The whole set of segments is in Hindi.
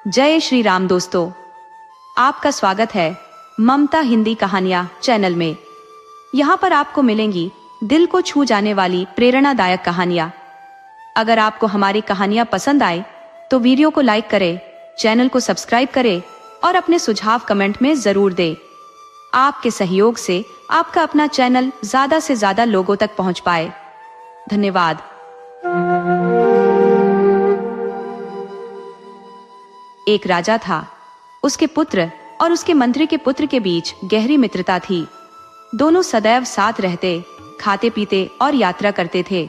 जय श्री राम दोस्तों, आपका स्वागत है ममता हिंदी कहानियां चैनल में। यहाँ पर आपको मिलेंगी दिल को छू जाने वाली प्रेरणादायक कहानियां। अगर आपको हमारी कहानियां पसंद आए तो वीडियो को लाइक करें, चैनल को सब्सक्राइब करें और अपने सुझाव कमेंट में जरूर दें। आपके सहयोग से आपका अपना चैनल ज्यादा से ज्यादा लोगों तक पहुंच पाए। धन्यवाद। एक राजा था। उसके पुत्र और उसके मंत्री के पुत्र के बीच गहरी मित्रता थी। दोनों सदैव साथ रहते, खाते पीते और यात्रा करते थे।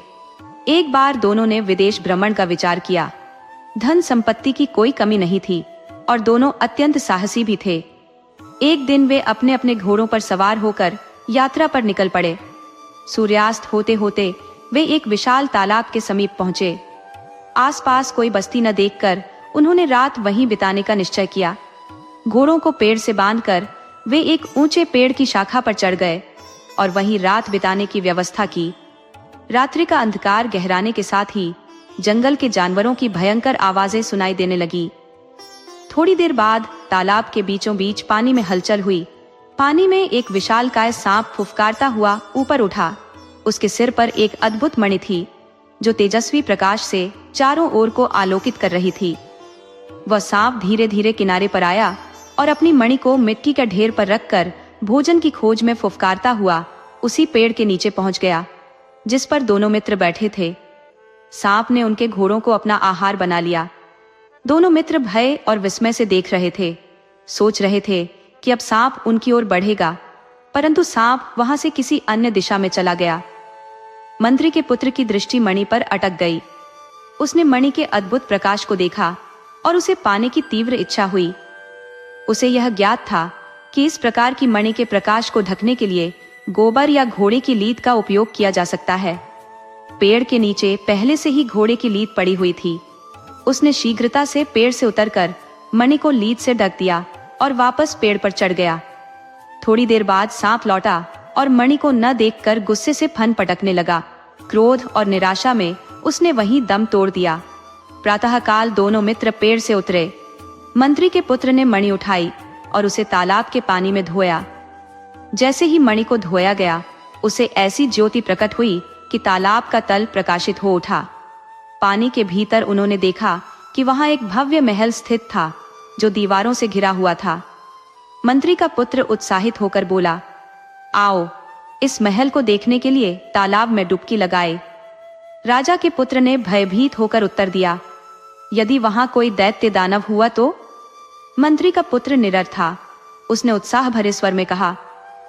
एक बार दोनों ने विदेश भ्रमण का विचार किया। धन संपत्ति की कोई कमी नहीं थी और दोनों अत्यंत साहसी भी थे। एक दिन वे अपने अपने घोड़ों पर सवार होकर यात्रा पर निकल पड़े। सूर्यास्त होते होते वे एक विशाल तालाब के समीप पहुंचे। आसपास कोई बस्ती न देखकर उन्होंने रात वहीं बिताने का निश्चय किया। घोड़ों को पेड़ से बांधकर वे एक ऊंचे पेड़ की शाखा पर चढ़ गए और वहीं रात बिताने की व्यवस्था की। रात्रि का अंधकार गहराने के साथ ही जंगल के जानवरों की भयंकर आवाजें सुनाई देने लगी। थोड़ी देर बाद तालाब के बीचों बीच पानी में हलचल हुई। पानी में एक विशालकाय सांप फुफकारता हुआ ऊपर उठा। उसके सिर पर एक अद्भुत मणि थी जो तेजस्वी प्रकाश से चारों ओर को आलोकित कर रही थी। वह सांप धीरे धीरे किनारे पर आया और अपनी मणि को मिट्टी का ढेर पर रखकर भोजन की खोज में फुफकारता हुआ उसी पेड़ के नीचे पहुंच गया जिस पर दोनों मित्र बैठे थे। सांप ने उनके घोड़ों को अपना आहार बना लिया। दोनों मित्र भय और विस्मय से देख रहे थे। सोच रहे थे कि अब सांप उनकी ओर बढ़ेगा, परंतु सांप वहां से किसी अन्य दिशा में चला गया। मंत्री के पुत्र की दृष्टि मणि पर अटक गई। उसने मणि के अद्भुत प्रकाश को देखा और उसे पाने की तीव्र इच्छा हुई। उसे यह ज्ञात था कि इस प्रकार की मणि के प्रकाश को ढकने के लिए गोबर या घोड़े की लीद का उपयोग किया जा सकता है। पेड़ के नीचे पहले से ही घोड़े की लीद पड़ी हुई थी। उसने शीघ्रता से पेड़ से उतरकर मणि को लीद से ढक दिया और वापस पेड़ पर चढ़ गया। थोड़ी देर बाद सांप लौटा और मणि को न देखकर गुस्से से फन पटकने लगा। क्रोध और निराशा में उसने वहीं दम तोड़ दिया। प्रातःकाल दोनों मित्र पेड़ से उतरे। मंत्री के पुत्र ने मणि उठाई और उसे तालाब के पानी में धोया। जैसे ही मणि को धोया गया, उसे ऐसी ज्योति प्रकट हुई कि तालाब का तल प्रकाशित हो उठा। पानी के भीतर उन्होंने देखा कि वहां एक भव्य महल स्थित था जो दीवारों से घिरा हुआ था। मंत्री का पुत्र उत्साहित होकर बोला, आओ इस महल को देखने के लिए तालाब में डुबकी लगाए। राजा के पुत्र ने भयभीत होकर उत्तर दिया, यदि वहां कोई दैत्य दानव हुआ तो? मंत्री का पुत्र निडर था। उसने उत्साह भरे स्वर में कहा,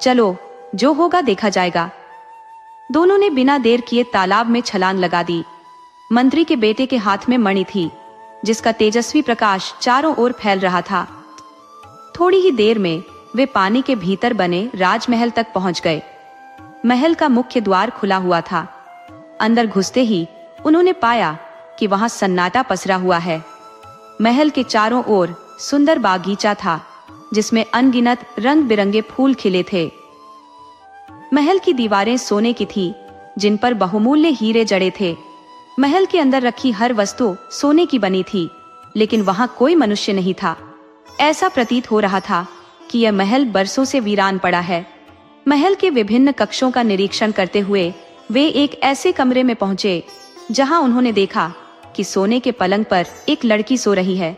चलो जो होगा देखा जाएगा। दोनों ने बिना देर किए तालाब में छलांग लगा दी। मंत्री के बेटे के हाथ में मणि थी जिसका तेजस्वी प्रकाश चारों ओर फैल रहा था। थोड़ी ही देर में वे पानी के भीतर बने राजमहल तक पहुंच गए। महल का मुख्य द्वार खुला हुआ था। अंदर घुसते ही उन्होंने पाया कि वहां सन्नाटा पसरा हुआ है। महल के चारों ओर सुंदर बागीचा था जिसमें अनगिनत रंग बिरंगे फूल खिले थे। महल की दीवारें सोने की थी जिन पर बहुमूल्य हीरे जड़े थे। महल के अंदर रखी हर वस्तु सोने की बनी थी, लेकिन वहां कोई मनुष्य नहीं था। ऐसा प्रतीत हो रहा था कि यह महल बरसों से वीरान पड़ा है। महल के विभिन्न कक्षों का निरीक्षण करते हुए वे एक ऐसे कमरे में पहुंचे जहां उन्होंने देखा कि सोने के पलंग पर एक लड़की सो रही है।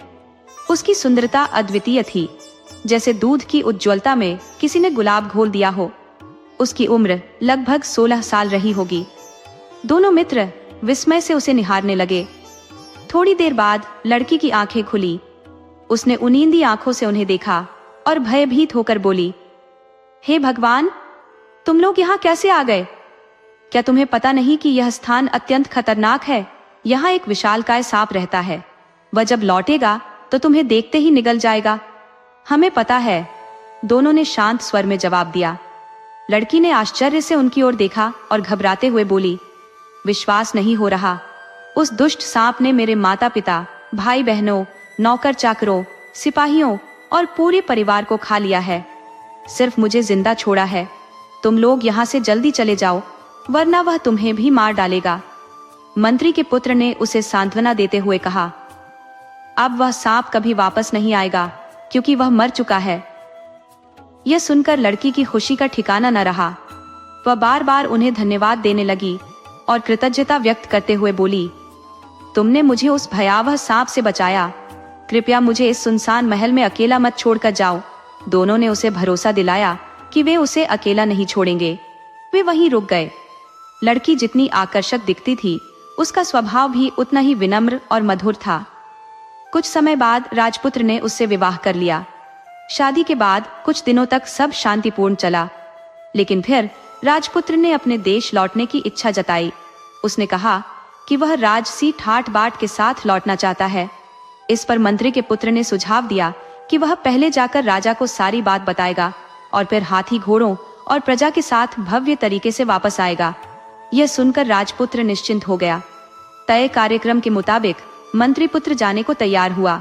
उसकी सुंदरता अद्वितीय थी, जैसे दूध की उज्ज्वलता में किसी ने गुलाब घोल दिया हो। उसकी उम्र लगभग 16 साल रही होगी। दोनों मित्र विस्मय से उसे निहारने लगे। थोड़ी देर बाद लड़की की आंखें खुली। उसने उनींदी आंखों से उन्हें देखा और भयभीत होकर बोली, हे भगवान, तुम लोग यहाँ कैसे आ गए? क्या तुम्हें पता नहीं कि यह स्थान अत्यंत खतरनाक है? यहाँ एक विशालकाय सांप रहता है। वह जब लौटेगा तो तुम्हें देखते ही निगल जाएगा। हमें पता है, दोनों ने शांत स्वर में जवाब दिया। लड़की ने आश्चर्य से उनकी ओर देखा और घबराते हुए बोली, विश्वास नहीं हो रहा। उस दुष्ट सांप ने मेरे माता पिता, भाई बहनों, नौकर चाकरों, सिपाहियों और पूरे परिवार को खा लिया है। सिर्फ मुझे जिंदा छोड़ा है। तुम लोग यहाँ से जल्दी चले जाओ, वरना वह तुम्हें भी मार डालेगा। मंत्री के पुत्र ने उसे सांत्वना देते हुए कहा, अब वह सांप कभी वापस नहीं आएगा, क्योंकि वह मर चुका है। यह सुनकर लड़की की खुशी का ठिकाना न रहा। वह बार बार उन्हें धन्यवाद देने लगी और कृतज्ञता व्यक्त करते हुए बोली, तुमने मुझे उस भयावह सांप से बचाया। कृपया मुझे इस सुनसान महल में अकेला मत छोड़कर जाओ। दोनों ने उसे भरोसा दिलाया कि वे उसे अकेला नहीं छोड़ेंगे। वे वहीं रुक गए। लड़की जितनी आकर्षक दिखती थी, उसका स्वभाव भी उतना ही विनम्र और मधुर था। कुछ समय बाद राजपुत्र ने उससे विवाह कर लिया। शादी के बाद कुछ दिनों तक सब शांतिपूर्ण चला, लेकिन फिर राजपुत्र ने अपने देश लौटने की इच्छा जताई। उसने कहा कि वह राजसी ठाट बाट के साथ लौटना चाहता है। इस पर मंत्री के पुत्र ने सुझाव दिया कि वह पहले जाकर राजा को सारी बात बताएगा और फिर हाथी घोड़ों और प्रजा के साथ भव्य तरीके से वापस आएगा। यह सुनकर राजपुत्र निश्चिंत हो गया। तय कार्यक्रम के मुताबिक मंत्री पुत्र जाने को तैयार हुआ।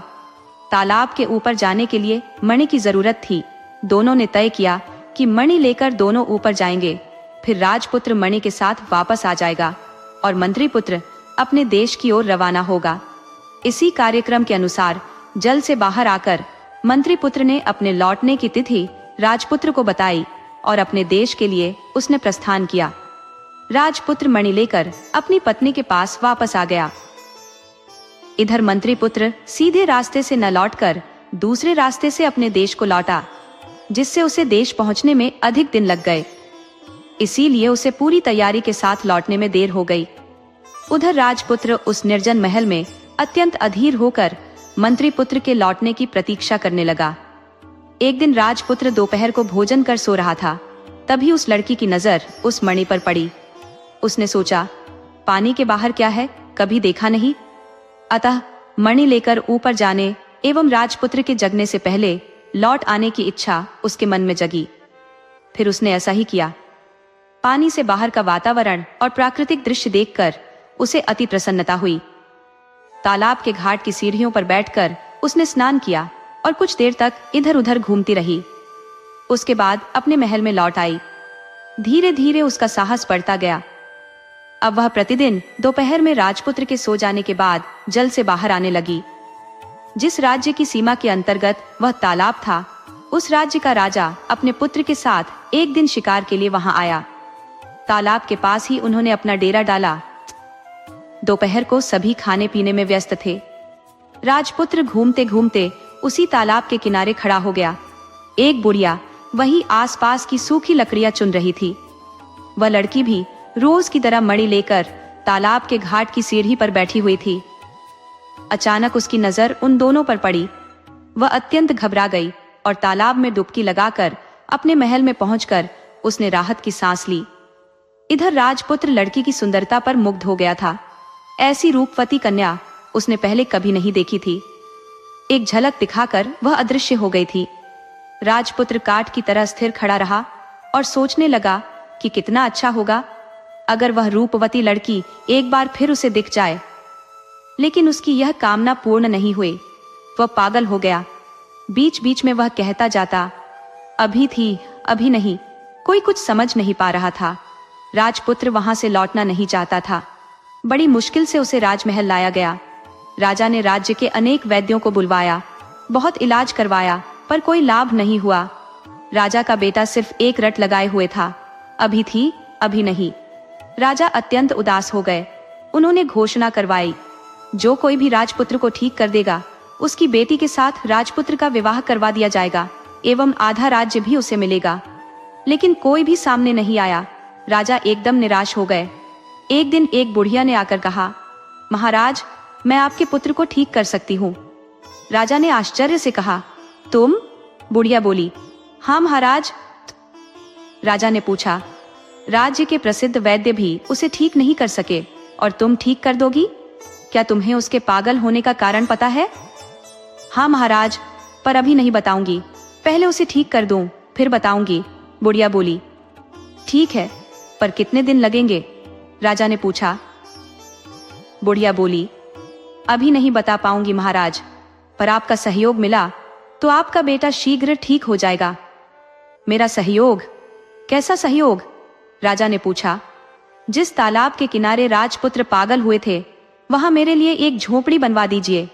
तालाब के ऊपर जाने के लिए मणि की जरूरत थी। दोनों ने तय किया कि मणि लेकर दोनों ऊपर जाएंगे। फिर राजपुत्र मणि के साथ वापस आ जाएगा और मंत्री पुत्र अपने देश की ओर रवाना होगा। इसी कार्यक्रम के अनुसार जल से बाहर आकर मंत्री पुत्र ने अपने लौटने की तिथि राजपुत्र को बताई और अपने देश के लिए उसने प्रस्थान किया। राजपुत्र मणि लेकर अपनी पत्नी के पास वापस आ गया। इधर मंत्री पुत्र सीधे रास्ते से न लौटकर दूसरे रास्ते से अपने देश को लौटा, जिससे उसे देश पहुंचने में अधिक दिन लग गए। इसीलिए उसे पूरी तैयारी के साथ लौटने में देर हो गई। उधर राजपुत्र उस निर्जन महल में अत्यंत अधीर होकर मंत्री पुत्र के लौटने की प्रतीक्षा करने लगा। एक दिन राजपुत्र दोपहर को भोजन कर सो रहा था। तभी उस लड़की की नजर उस मणि पर पड़ी। उसने सोचा, पानी के बाहर क्या है, कभी देखा नहीं। अतः मणि लेकर ऊपर जाने एवं राजपुत्र के जगने से पहले लौट आने की इच्छा उसके मन में जगी। फिर उसने ऐसा ही किया। पानी से बाहर का वातावरण और प्राकृतिक दृश्य देखकर उसे अति प्रसन्नता हुई। तालाब के घाट की सीढ़ियों पर बैठकर उसने स्नान किया और कुछ देर तक इधर उधर घूमती रही। उसके बाद अपने महल में लौट आई। धीरे धीरे उसका साहस बढ़ता गया। अब वह प्रतिदिन दोपहर में राजपुत्र के सो जाने के बाद जल से बाहर आने लगी। जिस राज्य की सीमा के अंतर्गत वह तालाब था, उस राज्य का राजा अपने पुत्र के साथ एक दिन शिकार के लिए वहां आया। तालाब के पास ही उन्होंने अपना डेरा डाला। दोपहर को सभी खाने पीने में व्यस्त थे। राजपुत्र घूमते घूमते उसी तालाब के किनारे खड़ा हो गया। एक बुढ़िया वहीं आसपास की सूखी लकड़ियां चुन रही थी। वह लड़की भी रोज की तरह मणि लेकर तालाब के घाट की सीढ़ी पर बैठी हुई थी। अचानक उसकी नजर उन दोनों पर पड़ी। वह अत्यंत घबरा गई और तालाब में डुबकी लगाकर अपने महल में पहुंचकर उसने राहत की सांस ली। इधर राजपुत्र लड़की की सुंदरता पर मुग्ध हो गया था। ऐसी रूपवती कन्या उसने पहले कभी नहीं देखी थी। एक झलक दिखाकर वह अदृश्य हो गई थी। राजपुत्र काठ की तरह स्थिर खड़ा रहा और सोचने लगा कि कितना अच्छा होगा अगर वह रूपवती लड़की एक बार फिर उसे दिख जाए। लेकिन उसकी यह कामना पूर्ण नहीं हुई। वह पागल हो गया। बीच बीच में वह कहता जाता, अभी थी, अभी नहीं। कोई कुछ समझ नहीं पा रहा था। राजपुत्र वहां से लौटना नहीं चाहता था। बड़ी मुश्किल से उसे राजमहल लाया गया। राजा ने राज्य के अनेक वैद्यों को बुलवाया, बहुत इलाज करवाया, पर कोई लाभ नहीं हुआ। राजा का बेटा सिर्फ एक रट लगाए हुए था, अभी थी, अभी नहीं। राजा अत्यंत उदास हो गए। उन्होंने घोषणा करवाई, जो कोई भी राजपुत्र को ठीक कर देगा, उसकी बेटी के साथ राजपुत्र का विवाह करवा दिया जाएगा एवं आधा राज्य भी उसे मिलेगा। लेकिन कोई भी सामने नहीं आया। राजा एकदम निराश हो गए। एक दिन एक बुढ़िया ने आकर कहा, महाराज, मैं आपके पुत्र को ठीक कर सकती हूँ। राजा ने आश्चर्य से कहा, तुम? बुढ़िया बोली, हाँ महाराज। राजा ने पूछा, राज्य के प्रसिद्ध वैद्य भी उसे ठीक नहीं कर सके और तुम ठीक कर दोगी? क्या तुम्हें उसके पागल होने का कारण पता है? हाँ महाराज, पर अभी नहीं बताऊंगी। पहले उसे ठीक कर दूं, फिर बताऊंगी। बुढ़िया बोली, ठीक है, पर कितने दिन लगेंगे? राजा ने पूछा। बुढ़िया बोली, अभी नहीं बता पाऊंगी महाराज, पर आपका सहयोग मिला तो आपका बेटा शीघ्र ठीक हो जाएगा। मेरा सहयोग? कैसा सहयोग? राजा ने पूछा। जिस तालाब के किनारे राजपुत्र पागल हुए थे, वहां मेरे लिए एक झोपड़ी बनवा दीजिए।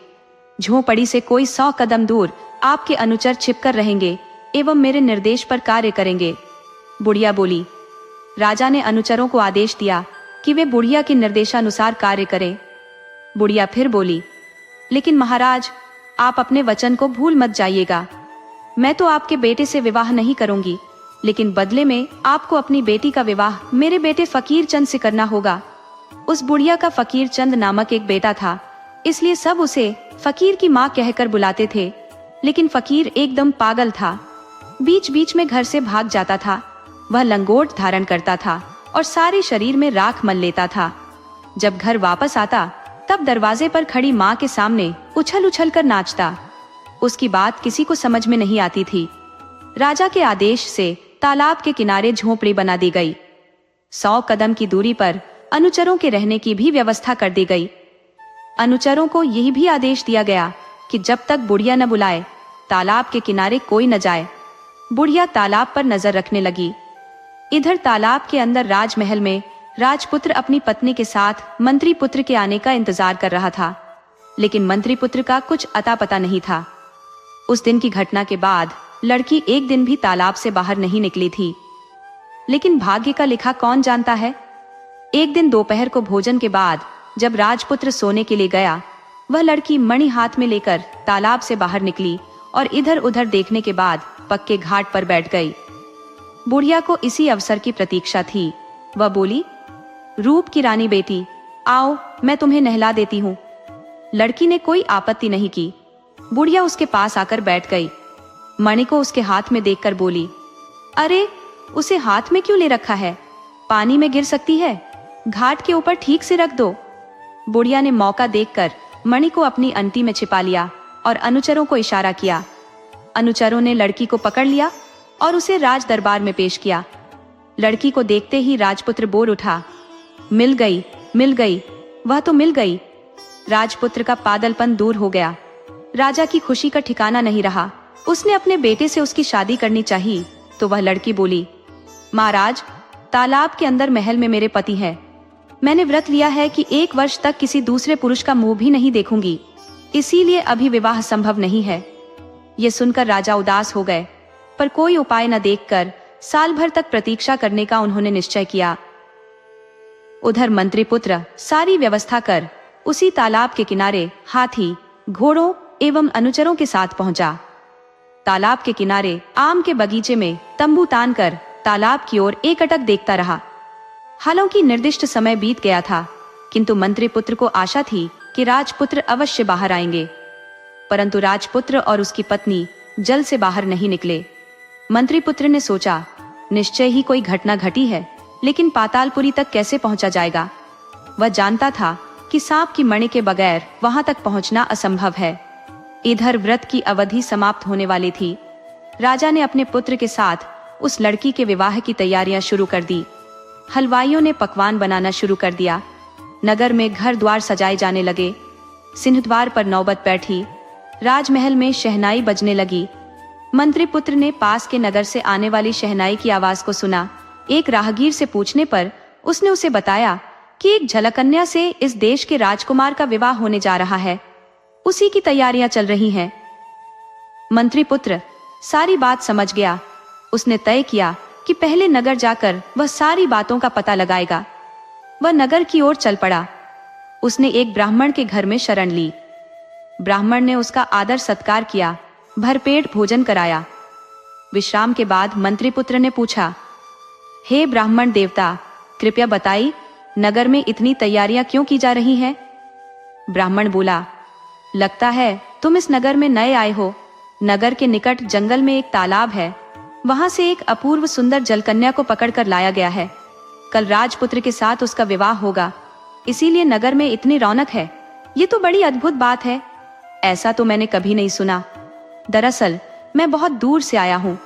झोपड़ी से कोई 100 कदम दूर आपके अनुचर छिपकर रहेंगे एवं मेरे निर्देश पर कार्य करेंगे। बुढ़िया बोली। राजा ने अनुचरों को आदेश दिया कि वे बुढ़िया के निर्देशानुसार कार्य करें। बुढ़िया फिर बोली, लेकिन महाराज, आप अपने वचन को भूल मत जाइएगा। मैं तो आपके बेटे से विवाह नहीं करूंगी, लेकिन बदले में आपको अपनी बेटी का विवाह मेरे बेटे फकीर चंद से करना होगा। उस बुढ़िया का फकीर चंद नामक एक बेटा था, इसलिए सब उसे फकीर की माँ कहकर बुलाते थे। लेकिन फकीर एकदम पागल था, बीच बीच में घर से भाग जाता था। वह लंगोट धारण करता था और सारे शरीर में राख मल लेता था। जब घर वापस आता तब दरवाजे पर खड़ी माँ के सामने उछल उछल कर नाचता। उसकी बात किसी को समझ में नहीं आती थी। राजा के आदेश से तालाब के किनारे झोपड़ी बना दी गई। 100 कदम की दूरी पर अनुचरों के रहने की भी व्यवस्था कर दी गई। अनुचरों को यही भी आदेश दिया गया कि जब तक बुढ़िया न बुलाए तालाब के किनारे कोई न जाए। बुढ़िया तालाब पर नजर रखने लगी। इधर तालाब के अंदर राजमहल में राजपुत्र अपनी पत्नी के साथ मंत्री पुत्र के आने का इंतजार कर रहा था, लेकिन मंत्री पुत्र का कुछ अता पता नहीं था। उस दिन की घटना के बाद लड़की एक दिन भी तालाब से बाहर नहीं निकली थी। लेकिन भाग्य का लिखा कौन जानता है। एक दिन दोपहर को भोजन के बाद जब राजपुत्र सोने के लिए गया, वह लड़की मणि हाथ में लेकर तालाब से बाहर निकली और इधर उधर देखने के बाद पक्के घाट पर बैठ गई। बुढ़िया को इसी अवसर की प्रतीक्षा थी। वह बोली, रूप की रानी बेटी, आओ मैं तुम्हें नहला देती हूँ। लड़की ने कोई आपत्ति नहीं की। बुढ़िया उसके पास आकर बैठ गई। मणि को उसके हाथ में देखकर बोली, अरे उसे हाथ में क्यों ले रखा है, पानी में गिर सकती है, घाट के ऊपर ठीक से रख दो। बुढ़िया ने मौका देखकर मणि को अपनी अंटी में छिपा लिया और अनुचरों को इशारा किया। अनुचरों ने लड़की को पकड़ लिया और उसे राज दरबार में पेश किया। लड़की को देखते ही राजपुत्र बोल उठा, मिल गई, मिल गई, वह तो मिल गई। राजपुत्र का पागलपन दूर हो गया। राजा की खुशी का ठिकाना नहीं रहा। उसने अपने बेटे से उसकी शादी करनी चाहिए तो वह लड़की बोली, महाराज, तालाब के अंदर महल में मेरे पति हैं। मैंने व्रत लिया है कि 1 वर्ष तक किसी दूसरे पुरुष का मुंह भी नहीं देखूंगी, इसीलिए अभी विवाह संभव नहीं है। ये सुनकर राजा उदास हो गए, पर कोई उपाय न देखकर साल भर तक प्रतीक्षा करने का उन्होंने निश्चय किया। उधर मंत्री पुत्र सारी व्यवस्था कर उसी तालाब के किनारे हाथी, घोड़ों एवं अनुचरों के साथ पहुंचा। तालाब के किनारे आम के बगीचे में तंबू तानकर तालाब की ओर एकटक देखता रहा। हालांकि निर्दिष्ट समय बीत गया था, किंतु मंत्री पुत्र को आशा थी कि राजपुत्र अवश्य बाहर आएंगे, परंतु राजपुत्र और उसकी पत्नी जल से बाहर नहीं निकले। मंत्री पुत्र ने सोचा, निश्चय ही कोई घटना घटी है, लेकिन पातालपुरी तक कैसे पहुंचा जाएगा। वह जानता था कि सांप की मणि के बगैर वहां तक पहुंचना असंभव है। इधर व्रत की अवधि समाप्त होने वाली थी। राजा ने अपने पुत्र के साथ उस लड़की के विवाह की तैयारियां शुरू कर दी। हलवाइयों ने पकवान बनाना शुरू कर दिया। नगर में घर द्वार सजाए जाने लगे। सिंहद्वार पर नौबत बैठी। राजमहल में शहनाई बजने लगी। मंत्री पुत्र ने पास के नगर से आने वाली शहनाई की आवाज को सुना। एक राहगीर से पूछने पर उसने उसे बताया कि एक झलकन्या से इस देश के राजकुमार का विवाह होने जा रहा है, उसी की तैयारियां चल रही हैं। मंत्री पुत्र सारी बात समझ गया। उसने तय किया कि पहले नगर जाकर वह सारी बातों का पता लगाएगा। वह नगर की ओर चल पड़ा। उसने एक ब्राह्मण के घर में शरण ली। ब्राह्मण ने उसका आदर सत्कार किया, भरपेट भोजन कराया। विश्राम के बाद मंत्री पुत्र ने पूछा, हे ब्राह्मण देवता, कृपया बताइए, नगर में इतनी तैयारियां क्यों की जा रही हैं? ब्राह्मण बोला, लगता है तुम इस नगर में नए आए हो। नगर के निकट जंगल में एक तालाब है, वहां से एक अपूर्व सुंदर जलकन्या को पकड़कर लाया गया है। कल राजपुत्र के साथ उसका विवाह होगा, इसीलिए नगर में इतनी रौनक है। ये तो बड़ी अद्भुत बात है, ऐसा तो मैंने कभी नहीं सुना। दरअसल मैं बहुत दूर से आया हूँ,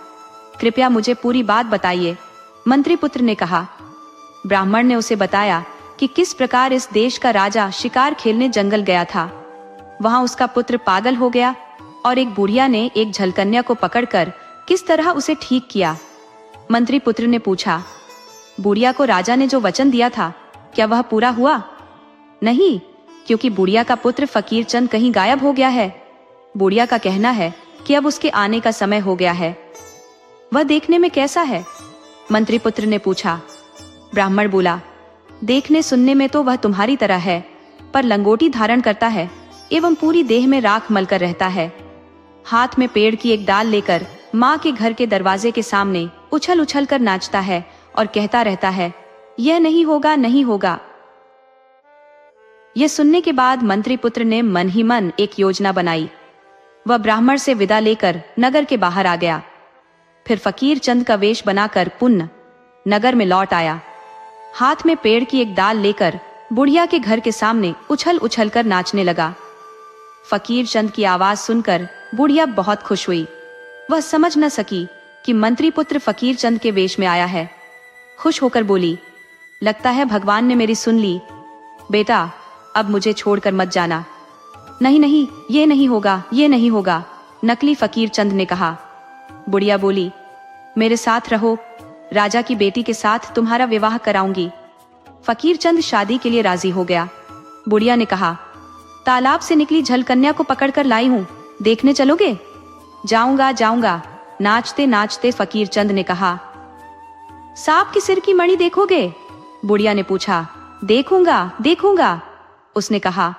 कृपया मुझे पूरी बात बताइए, मंत्री पुत्र ने कहा। ब्राह्मण ने उसे बताया कि किस प्रकार इस देश का राजा शिकार खेलने जंगल गया था। वहां उसका पुत्र पागल हो गया और एक बुढ़िया ने एक झलकन्या को पकड़कर किस तरह उसे ठीक किया। मंत्री पुत्र ने पूछा, बुढ़िया को राजा ने जो वचन दिया था, क्या वह पूरा हुआ? नहीं, क्योंकि बुढ़िया का पुत्र फकीर चंद कहीं गायब हो गया है। बुढ़िया का कहना है कि अब उसके आने का समय हो गया है। वह देखने में कैसा है? मंत्री पुत्र ने पूछा। ब्राह्मण बोला, देखने सुनने में तो वह तुम्हारी तरह है, पर लंगोटी धारण करता है एवं पूरी देह में राख मलकर रहता है। हाथ में पेड़ की एक डाल लेकर माँ के घर के दरवाजे के सामने उछल उछल कर नाचता है और कहता रहता है, यह नहीं होगा, नहीं होगा। यह सुनने के बाद मंत्री पुत्र ने मन ही मन एक योजना बनाई। वह ब्राह्मण से विदा लेकर नगर के बाहर आ गया। फिर फकीर चंद का वेश बनाकर पुनः नगर में लौट आया। हाथ में पेड़ की एक डाल लेकर बुढ़िया के घर के सामने उछल उछल कर नाचने लगा। फकीर चंद की आवाज सुनकर बुढ़िया बहुत खुश हुई। वह समझ न सकी कि मंत्री पुत्र फकीर चंद के वेश में आया है। खुश होकर बोली, लगता है भगवान ने मेरी सुन ली। बेटा, अब मुझे छोड़कर मत जाना। नहीं नहीं, ये नहीं होगा, ये नहीं होगा, नकली फकीर चंद ने कहा। बुढ़िया बोली, मेरे साथ रहो, राजा की बेटी के साथ तुम्हारा विवाह कराऊंगी। फकीर चंद शादी के लिए राजी हो गया। बुढ़िया ने कहा, तालाब से निकली झलकन्या को पकड़कर लाई हूं, देखने चलोगे? जाऊंगा जाऊंगा, नाचते नाचते फकीर चंद ने कहा। सांप के सिर की मणि देखोगे? बुढ़िया ने पूछा। देखूंगा देखूंगा, उसने कहा।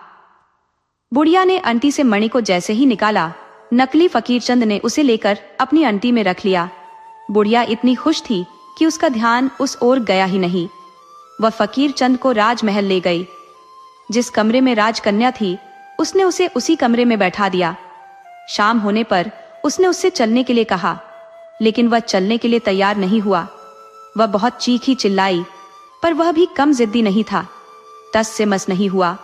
बुढ़िया ने अंटी से मणि को जैसे ही निकाला, नकली फकीर चंद ने उसे लेकर अपनी अंटी में रख लिया। बुढ़िया इतनी खुश थी कि उसका ध्यान उस ओर गया ही नहीं। वह फकीर चंद को राजमहल ले गई। जिस कमरे में राजकन्या थी, उसने उसे उसी कमरे में बैठा दिया। शाम होने पर उसने उससे चलने के लिए कहा, लेकिन वह चलने के लिए तैयार नहीं हुआ। वह बहुत चीखी चिल्लाई, पर वह भी कम जिद्दी नहीं था। टस से मस नहीं हुआ।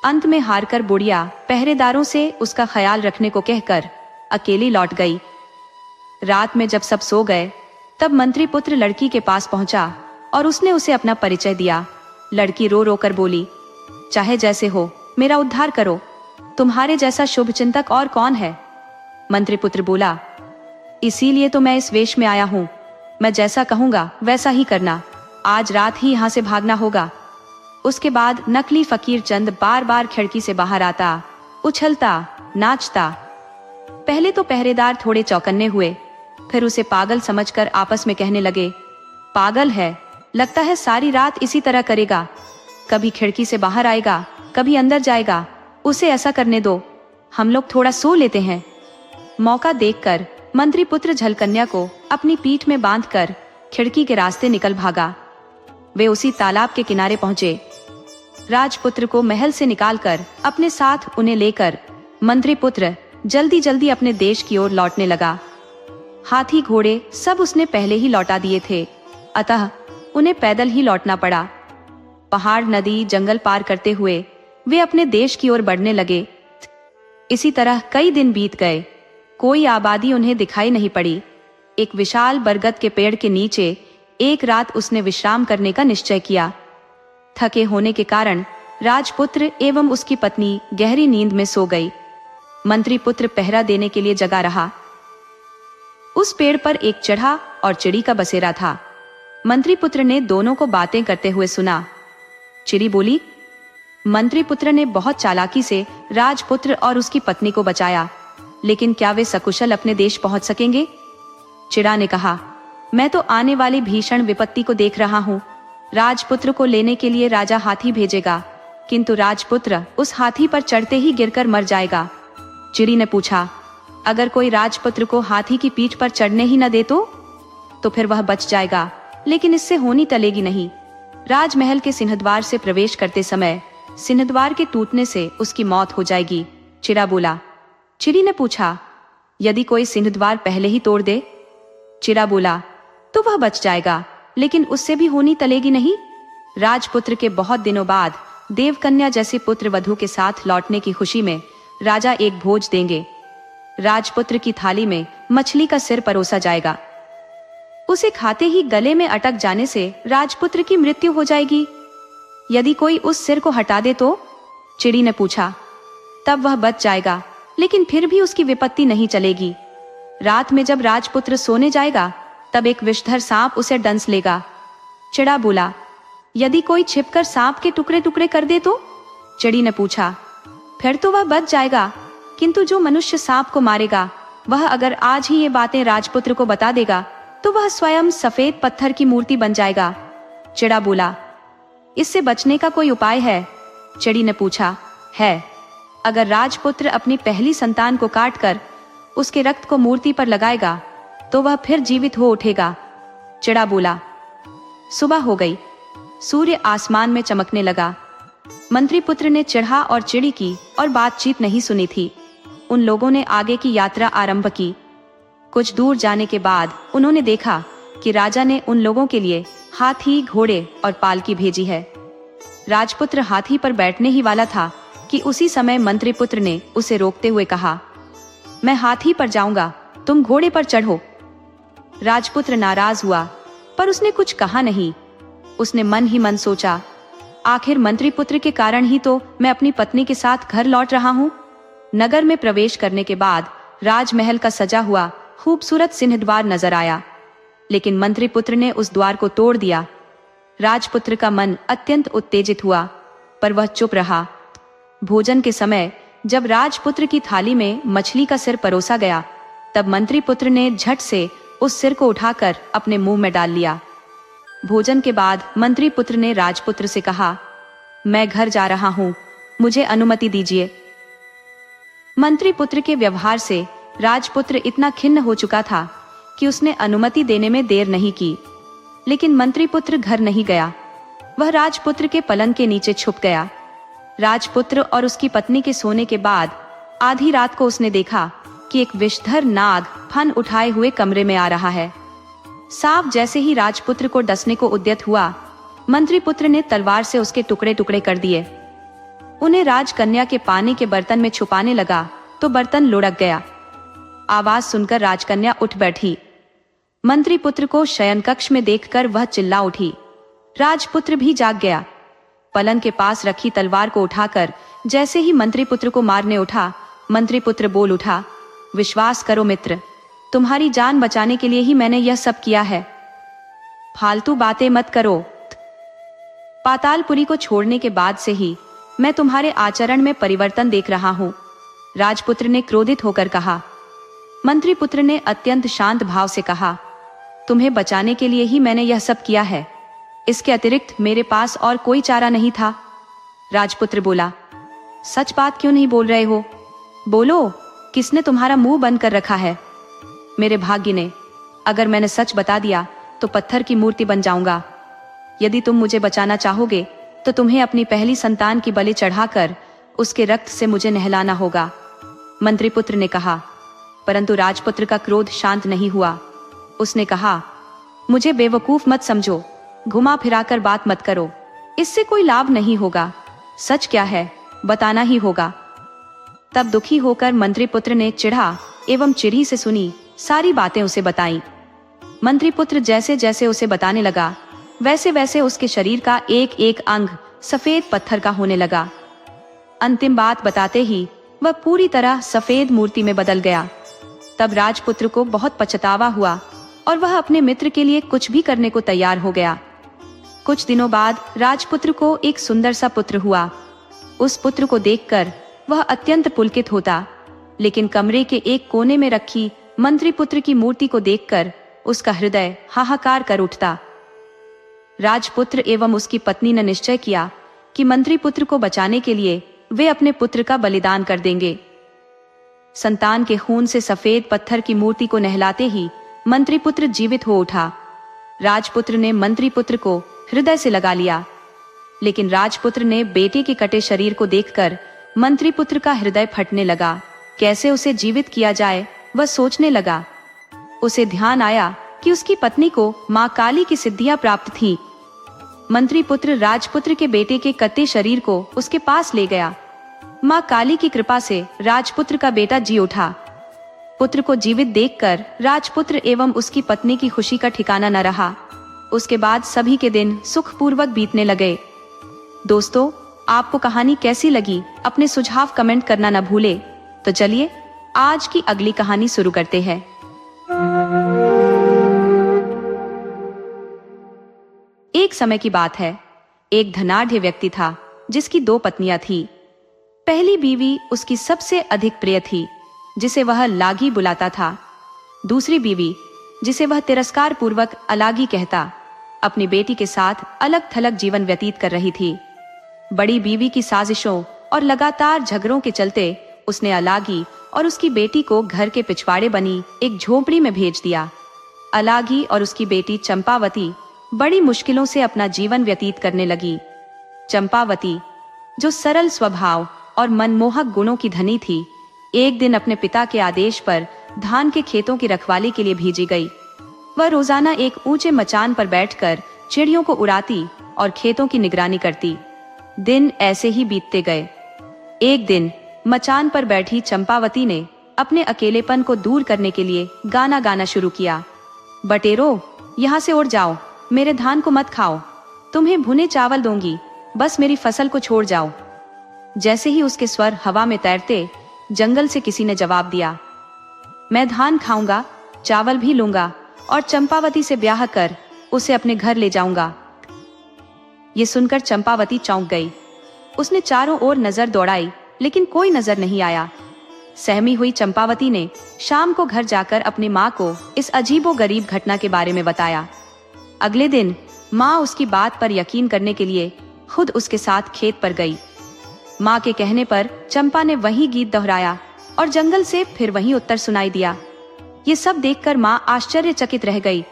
अंत में हारकर बुढ़िया पहरेदारों से उसका ख्याल रखने को कहकर अकेली लौट गई। रात में जब सब सो गए, तब मंत्री पुत्र लड़की के पास पहुंचा और उसने उसे अपना परिचय दिया। लड़की रो रो कर बोली, चाहे जैसे हो, मेरा उद्धार करो। तुम्हारे जैसा शुभ चिंतक और कौन है? मंत्री पुत्र बोला, इसीलिए तो मैं इस वेश में आया हूं। मैं जैसा कहूंगा वैसा ही करना। आज रात ही यहां से भागना होगा। उसके बाद नकली फकीर चंद बार बार खिड़की से बाहर आता, उछलता, नाचता। पहले तो पहरेदार थोड़े चौकन्ने हुए, फिर उसे पागल समझकर आपस में कहने लगे, पागल है, लगता है सारी रात इसी तरह करेगा। कभी खिड़की से बाहर आएगा, कभी अंदर जाएगा। उसे ऐसा करने दो, हम लोग थोड़ा सो लेते हैं। मौका देखकर मंत्री पुत्र झलकन्या को अपनी पीठ में बांधकर खिड़की के रास्ते निकल भागा। वे उसी तालाब के किनारे पहुंचे। राजपुत्र को महल से निकालकर अपने साथ उन्हें लेकर मंत्री पुत्र जल्दी जल्दी अपने देश की ओर लौटने लगा। हाथी घोड़े सब उसने पहले ही लौटा दिए थे, अतः उन्हें पैदल ही लौटना पड़ा। पहाड़, नदी, जंगल पार करते हुए वे अपने देश की ओर बढ़ने लगे। इसी तरह कई दिन बीत गए। कोई आबादी उन्हें दिखाई नहीं पड़ी। एक विशाल बरगद के पेड़ के नीचे एक रात उसने विश्राम करने का निश्चय किया। थके होने के कारण राजपुत्र एवं उसकी पत्नी गहरी नींद में सो गई। मंत्री पुत्र पहरा देने के लिए जगा रहा। उस पेड़ पर एक चढ़ा और चिड़ी का बसेरा था। मंत्री पुत्र ने दोनों को बातें करते हुए सुना। चिड़ी बोली, मंत्री पुत्र ने बहुत चालाकी से राजपुत्र और उसकी पत्नी को बचाया, लेकिन क्या वे सकुशल अपने देश पहुंच सकेंगे? चिड़ा ने कहा, मैं तो आने वाली भीषण विपत्ति को देख रहा हूँ। राजपुत्र को लेने के लिए राजा हाथी भेजेगा, किंतु राजपुत्र उस हाथी पर चढ़ते ही गिरकर मर जाएगा। चिड़ी ने पूछा, अगर कोई राजपुत्र को हाथी की पीठ पर चढ़ने ही न दे तो फिर वह बच जाएगा, लेकिन इससे होनी टलेगी नहीं। राजमहल के सिंहद्वार से प्रवेश करते समय सिंहद्वार के टूटने से उसकी मौत हो जाएगी। चिड़ा बोला। चिड़ी ने पूछा, यदि कोई सिंहद्वार पहले ही तोड़ दे? चिड़ा बोला, तो वह बच जाएगा, लेकिन उससे भी होनी टलेगी नहीं। राजपुत्र के बहुत दिनों बाद देवकन्या जैसे पुत्र वधू के साथ लौटने की खुशी में राजा एक भोज देंगे। राजपुत्र की थाली में मछली का सिर परोसा जाएगा। उसे खाते ही गले में अटक जाने से राजपुत्र की मृत्यु हो जाएगी। यदि कोई उस सिर को हटा दे तो? चिड़ी ने पूछा। तब वह बच जाएगा, लेकिन फिर भी उसकी विपत्ति नहीं चलेगी। रात में जब राजपुत्र सोने जाएगा, तब एक विषधर सांप उसे डंस लेगा। चिड़ा बोला, यदि कोई छिपकर सांप के टुकड़े टुकड़े कर दे तो? चिड़ी ने पूछा। फिर तो वह बच जाएगा, किंतु जो मनुष्य सांप को मारेगा, वह अगर आज ही ये बातें राजपुत्र को बता देगा तो वह स्वयं सफेद पत्थर की मूर्ति बन जाएगा। चिड़ा बोला, इससे बचने का कोई उपाय है? चिड़ी ने पूछा, है। अगर राजपुत्र अपनी पहली संतान को काटकर उसके रक्त को मूर्ति पर लगाएगा तो वह फिर जीवित हो उठेगा। चिड़ा बोला। सुबह हो गई, सूर्य आसमान में चमकने लगा। मंत्री पुत्र ने चिढ़ा और चिड़ी की और बातचीत नहीं सुनी थी। उन लोगों ने आगे की यात्रा आरंभ की। कुछ दूर जाने के बाद उन्होंने देखा कि राजा ने उन लोगों के लिए हाथी, घोड़े और पालकी भेजी है। राजपुत्र हाथी पर बैठने ही वाला था कि उसी समय मंत्री पुत्र ने उसे रोकते हुए कहा, मैं हाथी पर जाऊंगा, तुम घोड़े पर चढ़ो। राजपुत्र नाराज हुआ, पर उसने कुछ कहा नहीं। उसने मन ही मन सोचा, आखिर मंत्री पुत्र के कारण ही तो मैं अपनी पत्नी के साथ घर लौट रहा हूँ। नगर में प्रवेश करने के बाद राजमहल का सजा हुआ खूबसूरत सिंह द्वार नजर आया, लेकिन मंत्री पुत्र ने उस द्वार को तोड़ दिया। राजपुत्र का मन अत्यंत उत्तेजित हुआ, पर वह चुप रहा। भोजन के समय जब राजपुत्र की थाली में मछली का सिर परोसा गया, तब मंत्री पुत्र ने झट से उस सिर को उठाकर अपने मुंह में डाल लिया। भोजन के बाद मंत्री पुत्र ने राजपुत्र से कहा, मैं घर जा रहा हूं, मुझे अनुमति दीजिए। मंत्री पुत्र के व्यवहार से राजपुत्र इतना खिन्न हो चुका था कि उसने अनुमति देने में देर नहीं की। लेकिन मंत्री पुत्र घर नहीं गया, वह राजपुत्र के पलंग के नीचे छुप गया। राजपुत्र और उसकी पत्नी के सोने के बाद आधी रात को उसने देखा कि एक विषधर नाग फन उठाए हुए कमरे में आ रहा है। सांप जैसे ही राजपुत्र को डसने को उद्यत हुआ, मंत्री पुत्र ने तलवार से उसके टुकड़े टुकड़े कर दिए। उन्हें राजकन्या के पानी के बर्तन में छुपाने लगा तो बर्तन लुढ़क गया। आवाज सुनकर राजकन्या उठ बैठी। मंत्री पुत्र को शयन कक्ष में देखकर वह चिल्ला उठी। राजपुत्र भी जाग गया। पलंग के पास रखी तलवार को उठाकर जैसे ही मंत्री पुत्र को मारने उठा, मंत्री पुत्र बोल उठा, विश्वास करो मित्र, तुम्हारी जान बचाने के लिए ही मैंने यह सब किया है, फालतू बातें मत करो। पातालपुरी को छोड़ने के बाद से ही मैं तुम्हारे आचरण में परिवर्तन देख रहा हूं, राजपुत्र ने क्रोधित होकर कहा। मंत्री पुत्र ने अत्यंत शांत भाव से कहा, तुम्हें बचाने के लिए ही मैंने यह सब किया है, इसके अतिरिक्त मेरे पास और कोई चारा नहीं था। राजपुत्र बोला, सच बात क्यों नहीं बोल रहे हो? बोलो, किसने तुम्हारा मुंह बंद कर रखा है? मेरे भाग्य ने। अगर मैंने सच बता दिया तो पत्थर की मूर्ति बन जाऊंगा। यदि तुम मुझे बचाना चाहोगे तो तुम्हें अपनी पहली संतान की बलि चढ़ाकर उसके रक्त से मुझे नहलाना होगा, मंत्री पुत्र ने कहा। परंतु राजपुत्र का क्रोध शांत नहीं हुआ। उसने कहा, मुझे बेवकूफ मत समझो, घुमा फिराकर बात मत करो, इससे कोई लाभ नहीं होगा। सच क्या है बताना ही होगा। तब दुखी होकर मंत्री पुत्र ने चिढ़ा एवं चिड़ी से सुनी सारी बातें उसे बताई। मंत्री पुत्र जैसे जैसे उसे बताने लगा, वैसे वैसे उसके शरीर का एक एक अंग सफेद पत्थर का होने लगा। अंतिम बात बताते ही वह पूरी तरह सफेद मूर्ति में बदल गया। तब राजपुत्र को बहुत पछतावा हुआ और वह अपने मित्र के लिए कुछ भी करने को तैयार हो गया। कुछ दिनों बाद राजपुत्र को एक सुंदर सा पुत्र हुआ। उस पुत्र को देखकर वह अत्यंत पुलकित होता, लेकिन कमरे के एक कोने में रखी मंत्री पुत्र की मूर्ति को देखकर उसका हृदय हाहाकार कर उठता। राजपुत्र एवं उसकी पत्नी ने निश्चय किया कि मंत्री पुत्र को बचाने के लिए वे अपने पुत्र का बलिदान कर देंगे। संतान के खून से सफेद पत्थर की मूर्ति को नहलाते ही मंत्री पुत्र जीवित हो उठा। राजपुत्र ने मंत्री पुत्र को हृदय से लगा लिया, लेकिन राजपुत्र ने बेटे के कटे शरीर को देखकर मंत्री पुत्र का हृदय फटने लगा। कैसे उसे जीवित किया जाए वह सोचने लगा। उसे ध्यान आया कि उसकी पत्नी को मां काली की सिद्धियां प्राप्त थी। मंत्री पुत्र राजपुत्र के बेटे के कटे शरीर को उसके पास ले गया। मां काली की कृपा से राजपुत्र का बेटा जी उठा। पुत्र को जीवित देखकर राजपुत्र एवं उसकी पत्नी की खुशी का ठिकाना न रहा। उसके बाद सभी के दिन सुखपूर्वक बीतने लगे। दोस्तों, आपको कहानी कैसी लगी अपने सुझाव कमेंट करना न भूले। तो चलिए आज की अगली कहानी शुरू करते हैं। एक समय की बात है, एक धनाढ़ व्यक्ति था जिसकी 2 पत्नियां थी। पहली बीवी उसकी सबसे अधिक प्रिय थी, जिसे वह लागी बुलाता था। दूसरी बीवी, जिसे वह तिरस्कार पूर्वक अलागी कहता, अपनी बेटी के साथ अलग थलग जीवन व्यतीत कर रही थी। बड़ी बीवी की साजिशों और लगातार झगड़ों के चलते उसने अलागी और उसकी बेटी को घर के पिछवाड़े बनी एक झोपड़ी में भेज दिया। अलागी और उसकी बेटी चंपावती बड़ी मुश्किलों से अपना जीवन व्यतीत करने लगी। चंपावती, जो सरल स्वभाव और मनमोहक गुणों की धनी थी, एक दिन अपने पिता के आदेश पर धान के खेतों की रखवाली के लिए भेजी गई। वह रोजाना एक ऊंचे मचान पर बैठकर चिड़ियों को उड़ाती और खेतों की निगरानी करती। दिन ऐसे ही बीतते गए। एक दिन मचान पर बैठी चंपावती ने अपने अकेलेपन को दूर करने के लिए गाना गाना शुरू किया। बटेरो, यहाँ से उड़ जाओ, मेरे धान को मत खाओ, तुम्हें भुने चावल दूंगी, बस मेरी फसल को छोड़ जाओ। जैसे ही उसके स्वर हवा में तैरते, जंगल से किसी ने जवाब दिया, मैं धान खाऊंगा, चावल भी लूंगा और चंपावती से ब्याह कर उसे अपने घर ले जाऊंगा। ये सुनकर चंपावती चौंक गई। उसने चारों ओर नजर दौड़ाई, लेकिन कोई नजर नहीं आया। सहमी हुई चंपावती ने शाम को घर जाकर अपनी माँ को इस अजीबोगरीब घटना के बारे में बताया। अगले दिन माँ उसकी बात पर यकीन करने के लिए खुद उसके साथ खेत पर गई। माँ के कहने पर चंपा ने वही गीत दोहराया और जंगल से फिर वही उत्तर सुनाई दिया। ये सब देखकर माँ आश्चर्यचकित रह गई।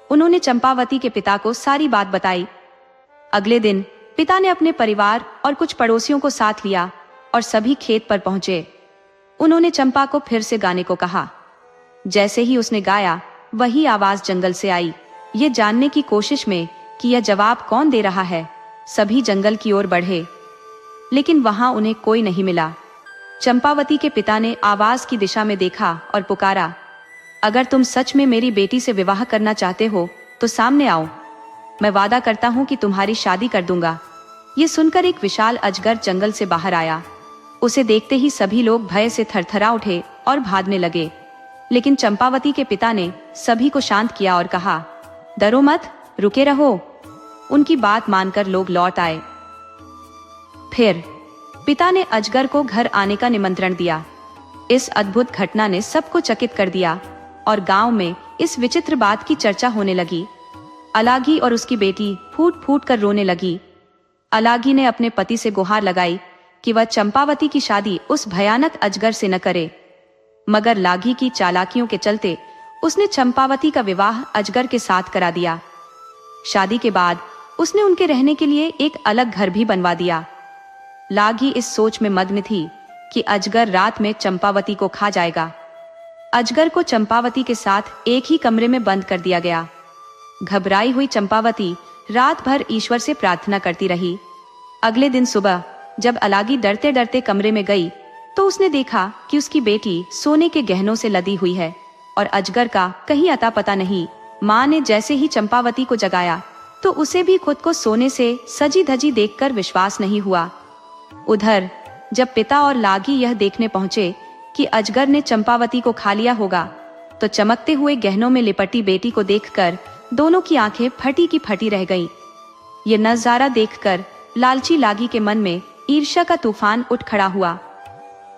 उन्होंने चंपावती के पिता को सारी बात बताई। अगले दिन पिता ने अपने परिवार और कुछ पड़ोसियों को साथ लिया और सभी खेत पर पहुंचे। उन्होंने चंपा को फिर से गाने को कहा। जैसे ही उसने गाया, वही आवाज जंगल से आई। ये जानने की कोशिश में कि यह जवाब कौन दे रहा है, सभी जंगल की ओर बढ़े, लेकिन वहां उन्हें कोई नहीं मिला। चंपावती के पिता ने आवाज की दिशा में देखा और पुकारा, अगर तुम सच में मेरी बेटी से विवाह करना चाहते हो तो सामने आओ, मैं वादा करता हूँ कि तुम्हारी शादी कर दूंगा। ये सुनकर एक विशाल अजगर जंगल से बाहर आया। उसे देखते ही सभी लोग भय से थरथरा उठे और भागने लगे, लेकिन चंपावती के पिता ने सभी को शांत किया और कहा, डरो मत, रुके रहो। उनकी बात मानकर लोग लौट आए। फिर पिता ने अजगर को घर आने का निमंत्रण दिया। इस अद्भुत घटना ने सबको चकित कर दिया और गांव में इस विचित्र बात की चर्चा होने लगी। अलागी और उसकी बेटी फूट फूट कर रोने लगी। अलागी ने अपने पति से गुहार लगाई कि वह चंपावती की शादी उस भयानक अजगर से न करे, मगर लागी की चालाकियों के चलते उसने चंपावती का विवाह अजगर के साथ करा दिया। शादी के बाद उसने उनके रहने के लिए एक अलग घर भी बनवा दिया। लागी इस सोच में मग्न थी कि अजगर रात में चंपावती को खा जाएगा। अजगर को चंपावती के साथ एक ही कमरे में बंद कर दिया गया। घबराई हुई चंपावती रात भर ईश्वर से प्रार्थना करती रही। अगले दिन सुबह जब अलागी डरते डरते कमरे में गई तो उसने देखा कि उसकी बेटी सोने के गहनों से लदी हुई है और अजगर का कहीं अता पता नहीं। माँ ने जैसे ही चंपावती को जगाया तो उसे भी खुद को सोने से सजी धजी देखकर विश्वास नहीं हुआ। उधर जब पिता और लागी यह देखने पहुंचे कि अजगर ने चंपावती को खा लिया होगा, तो चमकते हुए गहनों में लिपटी बेटी को देखकर दोनों की आंखें फटी की फटी रह गईं। ये नजारा देखकर लालची लागी के मन में ईर्ष्या का तूफान उठ खड़ा हुआ।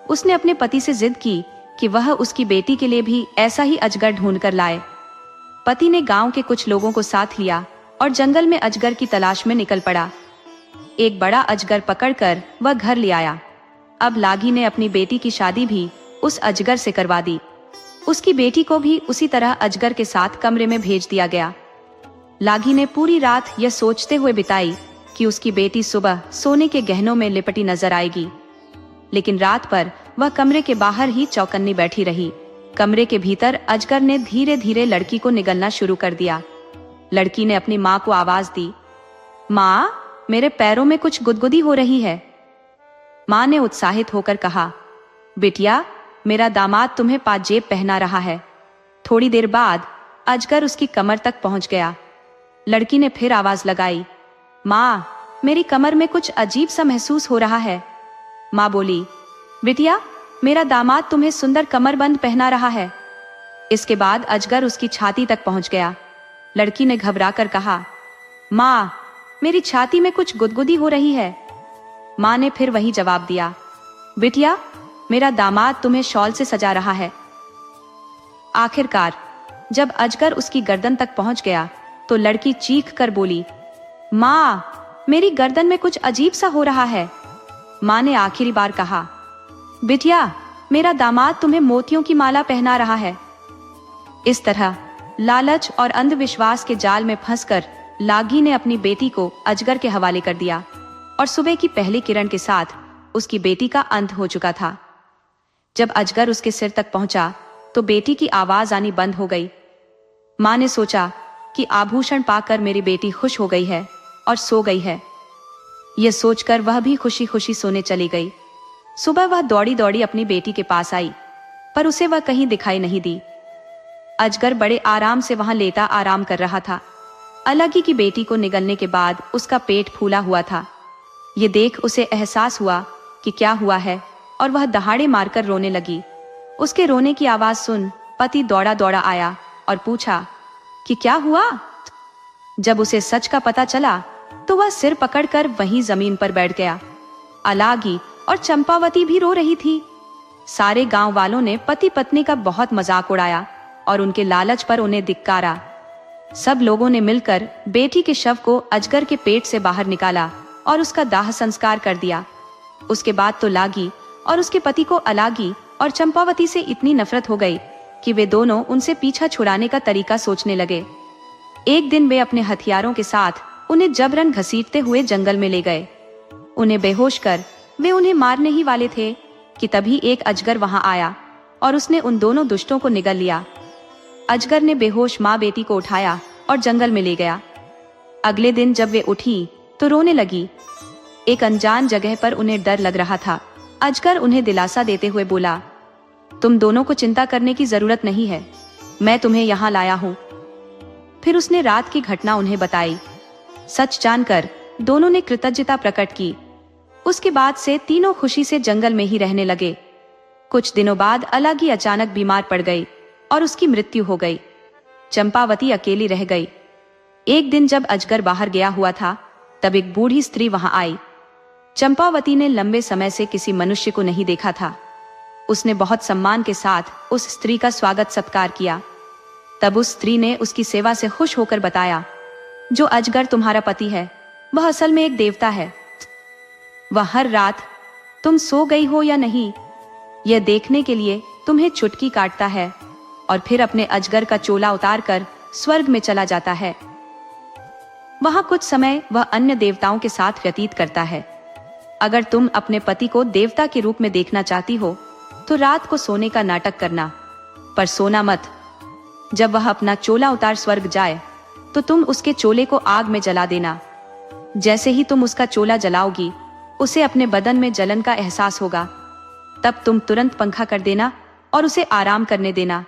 उसने अपने पति से जिद की कि वह उसकी बेटी के लिए भी ऐसा ही अजगर ढूंढ कर लाए। पति ने गांव के कुछ लोगों को साथ लिया और जंगल में अजगर की तलाश में निकल पड़ा। एक बड़ा अजगर पकड़कर वह घर ले आया। अब लागी ने अपनी बेटी की शादी भी उस अजगर से करवा दी। उसकी बेटी को भी उसी तरह अजगर के साथ कमरे में भेज दिया गया। लागी ने पूरी रात यह सोचते हुए बिताई कि उसकी बेटी सुबह सोने के गहनों में लिपटी नजर आएगी, लेकिन रात पर वह कमरे के बाहर ही चौकन्नी बैठी रही। कमरे के भीतर अजगर ने धीरे धीरे लड़की को निगलना शुरू कर दिया। लड़की ने अपनी माँ को आवाज दी, माँ, मेरे पैरों में कुछ गुदगुदी हो रही है। माँ ने उत्साहित होकर कहा, बिटिया, मेरा दामाद तुम्हें पाजेब पहना रहा है। थोड़ी देर बाद अजगर उसकी कमर तक पहुंच गया। लड़की ने फिर आवाज लगाई, माँ, मेरी कमर में कुछ अजीब सा महसूस हो रहा है। माँ बोली, बिटिया, मेरा दामाद तुम्हें सुंदर कमरबंद पहना रहा है। इसके बाद अजगर उसकी छाती तक पहुंच गया। लड़की ने घबराकर कहा, माँ, मेरी छाती में कुछ गुदगुदी हो रही है। माँ ने फिर वही जवाब दिया। बिटिया, मेरा दामाद तुम्हें शॉल से सजा रहा है। आखिरकार जब अजगर उसकी गर्दन तक पहुंच गया तो लड़की चीख कर बोली, माँ, मेरी गर्दन में कुछ अजीब सा हो रहा है। माँ ने आखिरी बार कहा, बिटिया, मेरा दामाद तुम्हें मोतियों की माला पहना रहा है। इस तरह लालच और अंधविश्वास के जाल में फंसकर लागी ने अपनी बेटी को अजगर के हवाले कर दिया और सुबह की पहली किरण के साथ उसकी बेटी का अंत हो चुका था। जब अजगर उसके सिर तक पहुंचा तो बेटी की आवाज आनी बंद हो गई। माँ ने सोचा कि आभूषण पाकर मेरी बेटी खुश हो गई है और सो गई है। यह सोचकर वह भी खुशी खुशी सोने चली गई। सुबह वह दौड़ी दौड़ी अपनी बेटी के पास आई, पर उसे वह कहीं दिखाई नहीं दी। अजगर बड़े आराम से वहां लेटा आराम कर रहा था। अलगी की बेटी को निगलने के बाद उसका पेट फूला हुआ था। ये देख उसे एहसास हुआ कि क्या हुआ है और वह दहाड़े मारकर रोने लगी। उसके रोने की आवाज सुन पति दौड़ा दौड़ा आया और पूछा कि क्या हुआ। जब उसे सच का पता चला तो वह सिर पकड़कर वहीं जमीन पर बैठ गया। अलागी और चंपावती भी रो रही थी। सारे गांव वालों ने पति पत्नी का बहुत मजाक उड़ाया और उनके लालच पर उन्हें धिक्कारा। सब लोगों ने मिलकर बेटी के शव को अजगर के पेट से बाहर निकाला और उसका दाह संस्कार कर दिया। उसके बाद तो लागी और उसके पति को अलागी और चंपावती से इतनी नफरत हो गई कि वे दोनों उनसे पीछा छुड़ाने का तरीका सोचने लगे। एक दिन वे अपने हथियारों के साथ उन्हें जबरन घसीटते हुए जंगल में ले गए। उन्हें बेहोश कर वे उन्हें मारने ही वाले थे कि तभी एक अजगर वहां आया और उसने उन दोनों दुष्टों को निगल लिया। अजगर ने बेहोश माँ बेटी को उठाया और जंगल में ले गया। अगले दिन जब वे उठी तो रोने लगी। एक अनजान जगह पर उन्हें डर लग रहा था। अजगर उन्हें दिलासा देते हुए बोला, तुम दोनों को चिंता करने की जरूरत नहीं है, मैं तुम्हें यहाँ लाया हूँ। फिर उसने रात की घटना उन्हें बताई। सच जानकर दोनों ने कृतज्ञता प्रकट की। उसके बाद से तीनों खुशी से जंगल में ही रहने लगे। कुछ दिनों बाद अलागी अचानक बीमार पड़ गई और उसकी मृत्यु हो गई। चंपावती अकेली रह गई। एक दिन जब अजगर बाहर गया हुआ था तब एक बूढ़ी स्त्री वहां आई। चंपावती ने लंबे समय से किसी मनुष्य को नहीं देखा था। उसने बहुत सम्मान के साथ उस स्त्री का स्वागत सत्कार किया। तब उस स्त्री ने उसकी सेवा से खुश होकर बताया, जो अजगर तुम्हारा पति है वह असल में एक देवता है। वह हर रात तुम सो गई हो या नहीं यह देखने के लिए तुम्हें चुटकी काटता है और फिर अपने अजगर का चोला उतारकर स्वर्ग में चला जाता है। वहां कुछ समय वह अन्य देवताओं के साथ व्यतीत करता है। अगर तुम अपने पति को देवता के रूप में देखना चाहती हो तो रात को सोने का नाटक करना, पर सोना मत। जब वह अपना चोला उतार स्वर्ग जाए तो तुम उसके चोले को आग में जला देना। जैसे ही तुम उसका चोला जलाओगी उसे अपने बदन में जलन का एहसास होगा। तब तुम तुरंत पंखा कर देना और उसे आराम करने देना।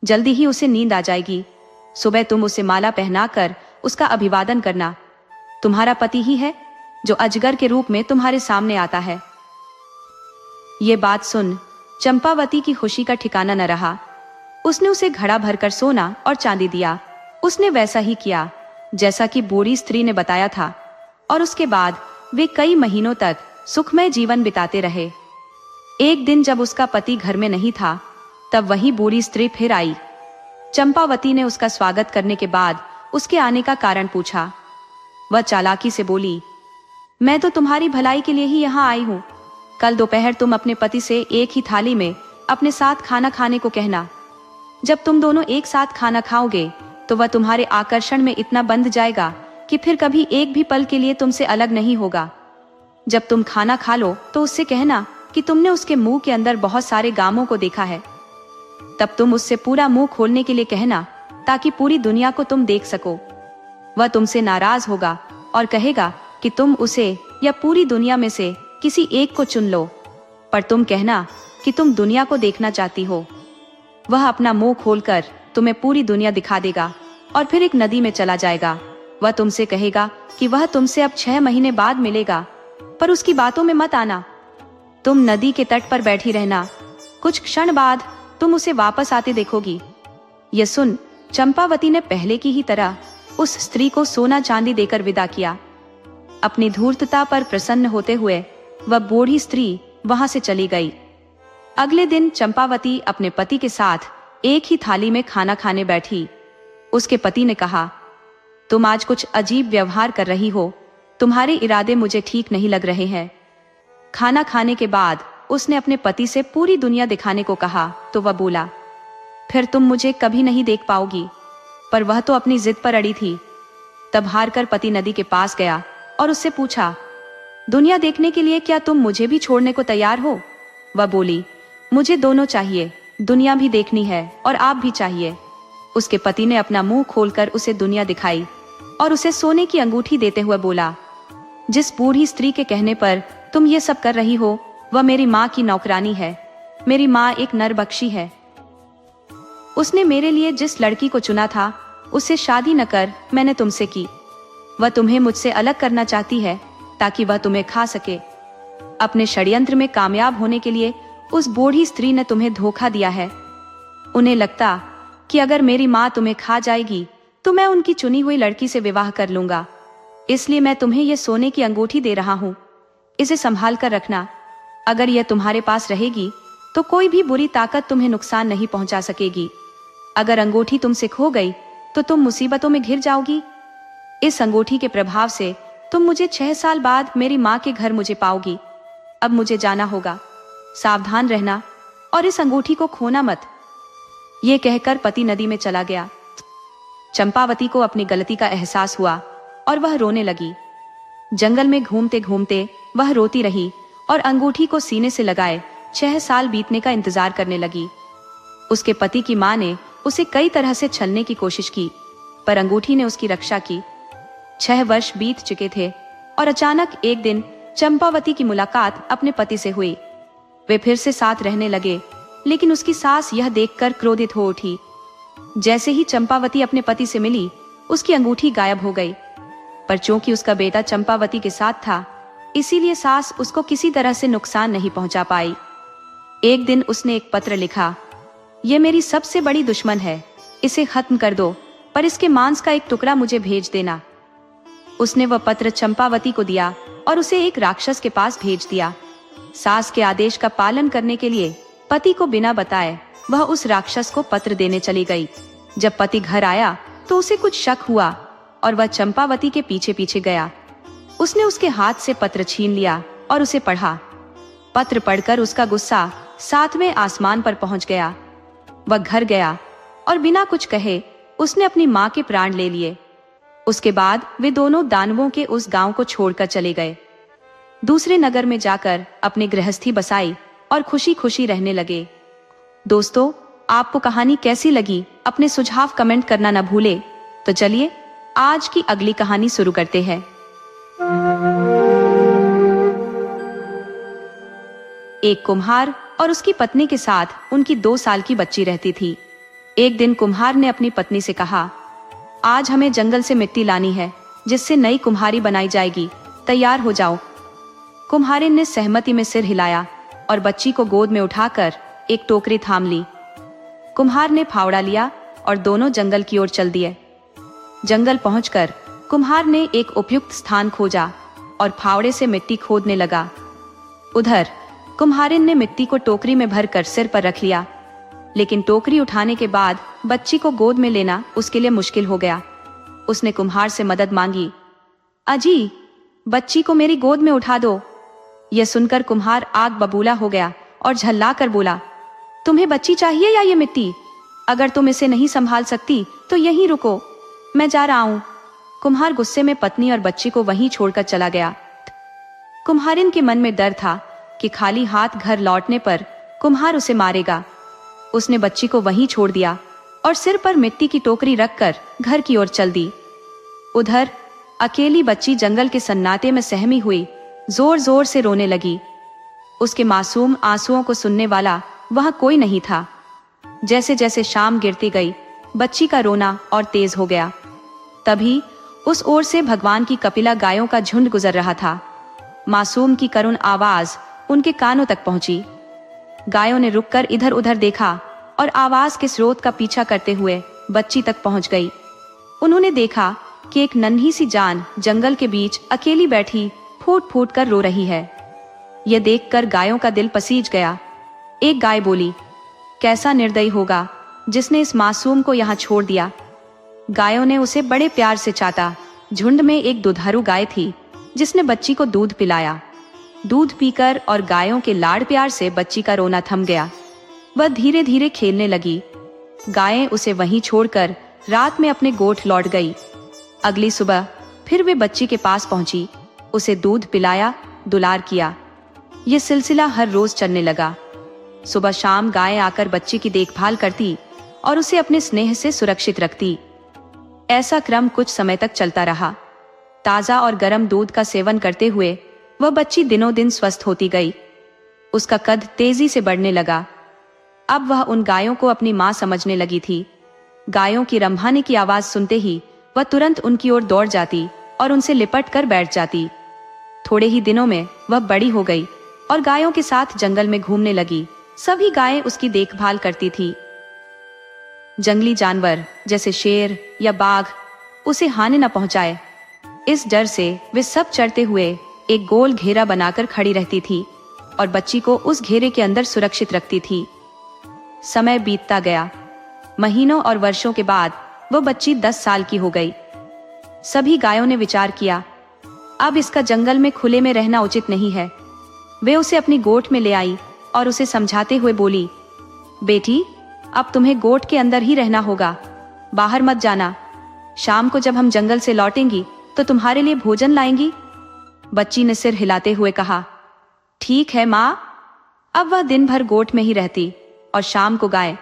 जल्दी ही उसे नींद आ जाएगी। सुबह तुम उसे माला पहनाकर उसका अभिवादन करना। तुम्हारा पति ही है जो अजगर के रूप में तुम्हारे सामने आता है। ये बात सुन चंपावती की खुशी का ठिकाना न रहा। उसने उसे घड़ा भरकर सोना और चांदी दिया। उसने वैसा ही किया जैसा कि बूढ़ी स्त्री ने बताया था और उसके बाद वे कई महीनों तक सुखमय जीवन बिताते रहे। एक दिन जब उसका पति घर में नहीं था तब वही बूढ़ी स्त्री फिर आई। चंपावती ने उसका स्वागत करने के बाद उसके आने का कारण पूछा। वह चालाकी से बोली, मैं तो तुम्हारी भलाई के लिए ही यहाँ आई हूँ। कल दोपहर तुम अपने पति से एक ही थाली में अपने साथ खाना खाने को कहना। जब तुम दोनों एक साथ खाना खाओगे तो वह तुम्हारे आकर्षण में इतना बंध जाएगा कि फिर कभी एक भी पल के लिए तुमसे अलग नहीं होगा। जब तुम खाना खा लो तो उससे कहना कि तुमने उसके मुंह के अंदर बहुत सारे गामों को देखा है। तब तुम उससे पूरा मुंह खोलने के लिए कहना ताकि पूरी दुनिया को तुम देख सको। वह तुमसे नाराज होगा और कहेगा कि तुम उसे या पूरी दुनिया में से किसी एक को चुन लो, पर तुम कहना कि तुम दुनिया को देखना चाहती हो। वह अपना मुंह खोलकर तुम्हें पूरी दुनिया दिखा देगा और फिर एक नदी में चला जाएगा। वह तुमसे कहेगा कि वह तुमसे अब 6 महीने बाद मिलेगा, पर उसकी बातों में मत आना। तुम नदी के तट पर बैठी रहना। कुछ क्षण बाद तुम उसे वापस आते देखोगी। यह सुन चंपावती ने पहले की ही तरह उस स्त्री को सोना चांदी देकर विदा किया। अपनी धूर्तता पर प्रसन्न होते हुए वह बूढ़ी स्त्री वहां से चली गई। अगले दिन चंपावती अपने पति के साथ एक ही थाली में खाना खाने बैठी। उसके पति ने कहा, तुम आज कुछ अजीब व्यवहार कर रही हो, तुम्हारे इरादे मुझे ठीक नहीं लग रहे हैं। खाना खाने के बाद उसने अपने पति से पूरी दुनिया दिखाने को कहा तो वह बोला, फिर तुम मुझे कभी नहीं देख पाओगी। पर वह तो अपनी जिद पर अड़ी थी। तब हार कर पति नदी के पास गया और उससे पूछा, दुनिया देखने के लिए क्या तुम मुझे भी छोड़ने को तैयार हो? वह बोली, मुझे दोनों चाहिए, दुनिया भी देखनी है और आप भी चाहिए। उसके पति ने अपना मुंह खोलकर उसे दुनिया दिखाई और उसे सोने की अंगूठी देते हुए बोला, जिस बूढ़ी स्त्री के कहने पर तुम ये सब कर रही हो वह मेरी माँ की नौकरानी है। मेरी माँ एक नरबक्षी है। उसने मेरे लिए जिस लड़की को चुना था उससे शादी न कर मैंने तुमसे की। वह तुम्हें मुझसे अलग करना चाहती है ताकि वह तुम्हें खा सके। अपने षड्यंत्र में कामयाब होने के लिए उस बूढ़ी स्त्री ने तुम्हें धोखा दिया है। उन्हें लगता कि अगर मेरी माँ तुम्हें खा जाएगी तो मैं उनकी चुनी हुई लड़की से विवाह कर लूंगा। इसलिए मैं तुम्हें यह सोने की अंगूठी दे रहा हूँ, इसे संभाल कर रखना। अगर यह तुम्हारे पास रहेगी तो कोई भी बुरी ताकत तुम्हें नुकसान नहीं पहुंचा सकेगी। अगर अंगूठी तुमसे खो गई तो तुम मुसीबतों में घिर जाओगी। इस अंगूठी के प्रभाव से तुम मुझे 6 साल बाद मेरी माँ के घर मुझे पाओगी। अब मुझे जाना होगा, सावधान रहना और इस अंगूठी को खोना मत। ये कहकर पति नदी में चला गया। चंपावती को अपनी गलती का एहसास हुआ और वह रोने लगी। जंगल में घूमते घूमते वह रोती रही और अंगूठी को सीने से लगाए 6 साल बीतने का इंतजार करने लगी। उसके पति की मां ने उसे कई तरह से छलने की कोशिश की, पर अंगूठी ने उसकी रक्षा की। 6 वर्ष बीत चुके थे और अचानक एक दिन चंपावती की मुलाकात अपने पति से हुई। वे फिर से साथ रहने लगे, लेकिन उसकी सास यह देखकर क्रोधित हो उठी। जैसे ही चंपावती अपने पति से मिली, उसकी अंगूठी गायब हो गई। पर चूंकि उसका बेटा चंपावती के साथ था, इसीलिए सास उसको किसी तरह से नुकसान नहीं पहुंचा पाई। एक दिन उसने एक पत्र लिखा, ये मेरी सबसे बड़ी दुश्मन है, इसे खत्म कर दो, पर इसके मांस का एक टुकड़ा मुझे भेज देना। उसने वह पत्र चंपावती को दिया और उसे एक राक्षस के पास भेज दिया। सास के आदेश का पालन करने के लिए पति को बिना बताए वह उस राक्षस को पत्र देने चली गई। जब पति घर आया तो उसे कुछ शक हुआ और वह चंपावती के पीछे पीछे गया। उसने उसके हाथ से पत्र छीन लिया और उसे पढ़ा। पत्र पढ़कर उसका गुस्सा 7वें आसमान पर पहुंच गया। वह घर गया और बिना कुछ कहे उसने अपनी माँ के प्राण ले लिए। उसके बाद वे दोनों दानवों के उस गांव को छोड़कर चले गए। दूसरे नगर में जाकर अपनी गृहस्थी बसाई और खुशी खुशी रहने लगे। दोस्तों, आपको कहानी कैसी लगी अपने सुझाव कमेंट करना न भूले। तो चलिए आज की अगली कहानी शुरू करते हैं। एक कुम्हार और उसकी पत्नी के साथ उनकी 2 साल की बच्ची रहती थी। एक दिन कुम्हार ने अपनी पत्नी से कहा, आज हमें जंगल से मिट्टी लानी है जिससे नई कुम्हारी बनाई जाएगी, तैयार हो जाओ। कुम्हारिन ने सहमति में सिर हिलाया और बच्ची को गोद में उठाकर एक टोकरी थाम ली। कुम्हार ने फावड़ा लिया और दोनों जंगल की ओर चल दिए। जंगल पहुंचकर कुम्हार ने एक उपयुक्त स्थान खोजा और फावड़े से मिट्टी खोदने लगा। उधर कुम्हारिन ने मिट्टी को टोकरी में भरकर सिर पर रख लिया, लेकिन टोकरी उठाने के बाद बच्ची को गोद में लेना उसके लिए मुश्किल हो गया। उसने कुम्हार से मदद मांगी। अजी, बच्ची को मेरी गोद में उठा दो। यह सुनकर कुम्हार आग बबूला हो गया और झल्ला कर बोला, तुम्हें बच्ची चाहिए या ये मिट्टी? अगर तुम इसे नहीं संभाल सकती तो यहीं रुको, मैं जा रहा हूं। कुम्हार गुस्से में पत्नी और बच्ची को वहीं छोड़कर चला गया। कुम्हारिन के मन में डर था कि खाली हाथ घर लौटने पर कुम्हार उसे मारेगा। उसने बच्ची को वहीं छोड़ दिया और सिर पर मिट्टी की टोकरी रखकर घर की ओर चल दी। उधर अकेली बच्ची जंगल के सन्नाटे में सहमी हुई जोर जोर से रोने लगी। उसके मासूम आंसुओं को सुनने वाला वहां कोई नहीं था। जैसे जैसे शाम गिरती गई, बच्ची का रोना और तेज हो गया। तभी उस ओर से भगवान की कपिला गायों का झुंड गुजर रहा था। मासूम की करुण आवाज उनके कानों तक पहुंची। गायों ने रुककर इधर उधर देखा और आवाज के स्रोत का पीछा करते हुए बच्ची तक पहुंच गई। उन्होंने देखा कि एक नन्ही सी जान जंगल के बीच अकेली बैठी फूट फूट कर रो रही है। यह देखकर गायों का दिल पसीज गया। एक गाय बोली, कैसा निर्दयी होगा जिसने इस मासूम को यहाँ छोड़ दिया। गायों ने उसे बड़े प्यार से चाटा। झुंड में एक दुधारू गाय थी जिसने बच्ची को दूध पिलाया। दूध पीकर और गायों के लाड़ प्यार से बच्ची का रोना थम गया। वह धीरे धीरे खेलने लगी। गायें उसे वहीं छोड़कर रात में अपने गोठ लौट गई। अगली सुबह फिर वे बच्ची के पास पहुंची, उसे दूध पिलाया, दुलार किया। यह सिलसिला हर रोज चलने लगा। सुबह शाम गायें आकर बच्ची की देखभाल करती और उसे अपने स्नेह से सुरक्षित रखती। ऐसा क्रम कुछ समय तक चलता रहा। ताजा और गर्म दूध का सेवन करते हुए वह बच्ची दिनों दिन स्वस्थ होती गई। उसका कद तेजी से बढ़ने लगा। अब वह उन गायों को अपनी मां समझने लगी थी। गायों की रंभाने की आवाज सुनते ही वह तुरंत उनकी ओर दौड़ जाती और उनसे लिपट कर बैठ जाती। थोड़े ही दिनों में वह बड़ी हो गई और गायों के साथ जंगल में घूमने लगी। सभी गायें उसकी देखभाल करती थी। जंगली जानवर जैसे शेर या बाघ उसे हानि न पहुंचाए, इस डर से वे सब चरते हुए एक गोल घेरा बनाकर खड़ी रहती थी और बच्ची को उस घेरे के अंदर सुरक्षित रखती थी। समय बीतता गया। महीनों और वर्षों के बाद वह बच्ची 10 साल की हो गई। सभी गायों ने विचार किया, अब इसका जंगल में खुले में रहना उचित नहीं है। वे उसे अपनी गोठ में ले आई और उसे समझाते हुए बोली, बेटी, अब तुम्हें गोठ के अंदर ही रहना होगा, बाहर मत जाना। शाम को जब हम जंगल से लौटेंगी तो तुम्हारे लिए भोजन लाएंगी। बच्ची ने सिर हिलाते हुए कहा, ठीक है माँ। अब वह दिन भर गोठ में ही रहती और शाम को गाय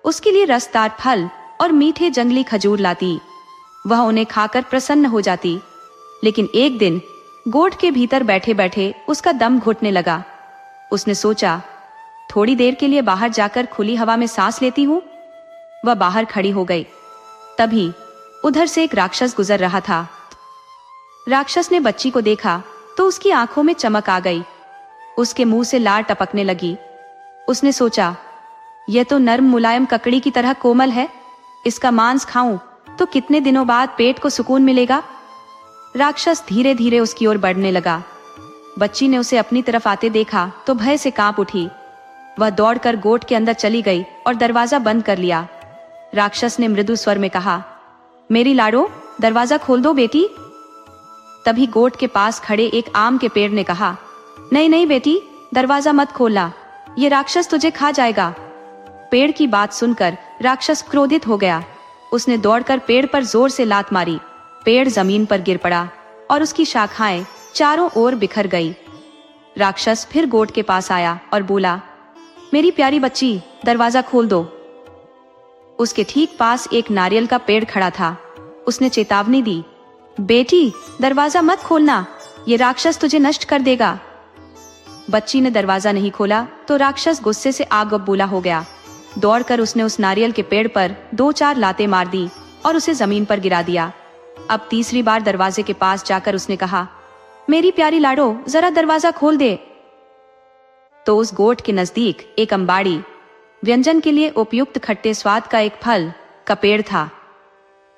उसके लिए रसदार फल और मीठे जंगली खजूर लाती। वह उन्हें खाकर प्रसन्न हो जाती। लेकिन एक दिन गोठ के भीतर बैठे बैठे उसका दम घुटने लगा। उसने सोचा, थोड़ी देर के लिए बाहर जाकर खुली हवा में सांस लेती हूँ। वह बाहर खड़ी हो गई। तभी उधर से एक राक्षस गुजर रहा था। राक्षस ने बच्ची को देखा तो उसकी आंखों में चमक आ गई। उसके मुंह से लार टपकने लगी। उसने सोचा, यह तो नर्म मुलायम ककड़ी की तरह कोमल है, इसका मांस खाऊं तो कितने दिनों बाद पेट को सुकून मिलेगा। राक्षस धीरे धीरे उसकी ओर बढ़ने लगा। बच्ची ने उसे अपनी तरफ आते देखा तो भय से कांप उठी। वह दौड़कर गोठ के अंदर चली गई और दरवाजा बंद कर लिया। राक्षस ने मृदु स्वर में कहा, मेरी लाडो, दरवाजा खोल दो बेटी। तभी गोठ के पास खड़े एक आम के पेड़ ने कहा, नहीं नहीं बेटी, दरवाजा मत खोलना, ये राक्षस तुझे खा जाएगा। पेड़ की बात सुनकर राक्षस क्रोधित हो गया। उसने दौड़कर पेड़ पर जोर से लात मारी। पेड़ जमीन पर गिर पड़ा और उसकी शाखाएं चारों ओर बिखर गई। राक्षस फिर गोठ के पास आया और बोला, मेरी प्यारी बच्ची, दरवाजा खोल दो। उसके ठीक पास एक नारियल का पेड़ खड़ा था। उसने चेतावनी दी, बेटी, दरवाजा मत खोलना, ये राक्षस तुझे नष्ट कर देगा। बच्ची ने दरवाजा नहीं खोला तो राक्षस गुस्से से आग बबूला हो गया। दौड़कर उसने उस नारियल के पेड़ पर 2-4 लातें मार दी और उसे जमीन पर गिरा दिया। अब तीसरी बार दरवाजे के पास जाकर उसने कहा, मेरी प्यारी लाडो, जरा दरवाजा खोल दे। तो उस गोठ के नजदीक एक अंबाड़ी, व्यंजन के लिए उपयुक्त खट्टे स्वाद का एक फल का पेड़ था।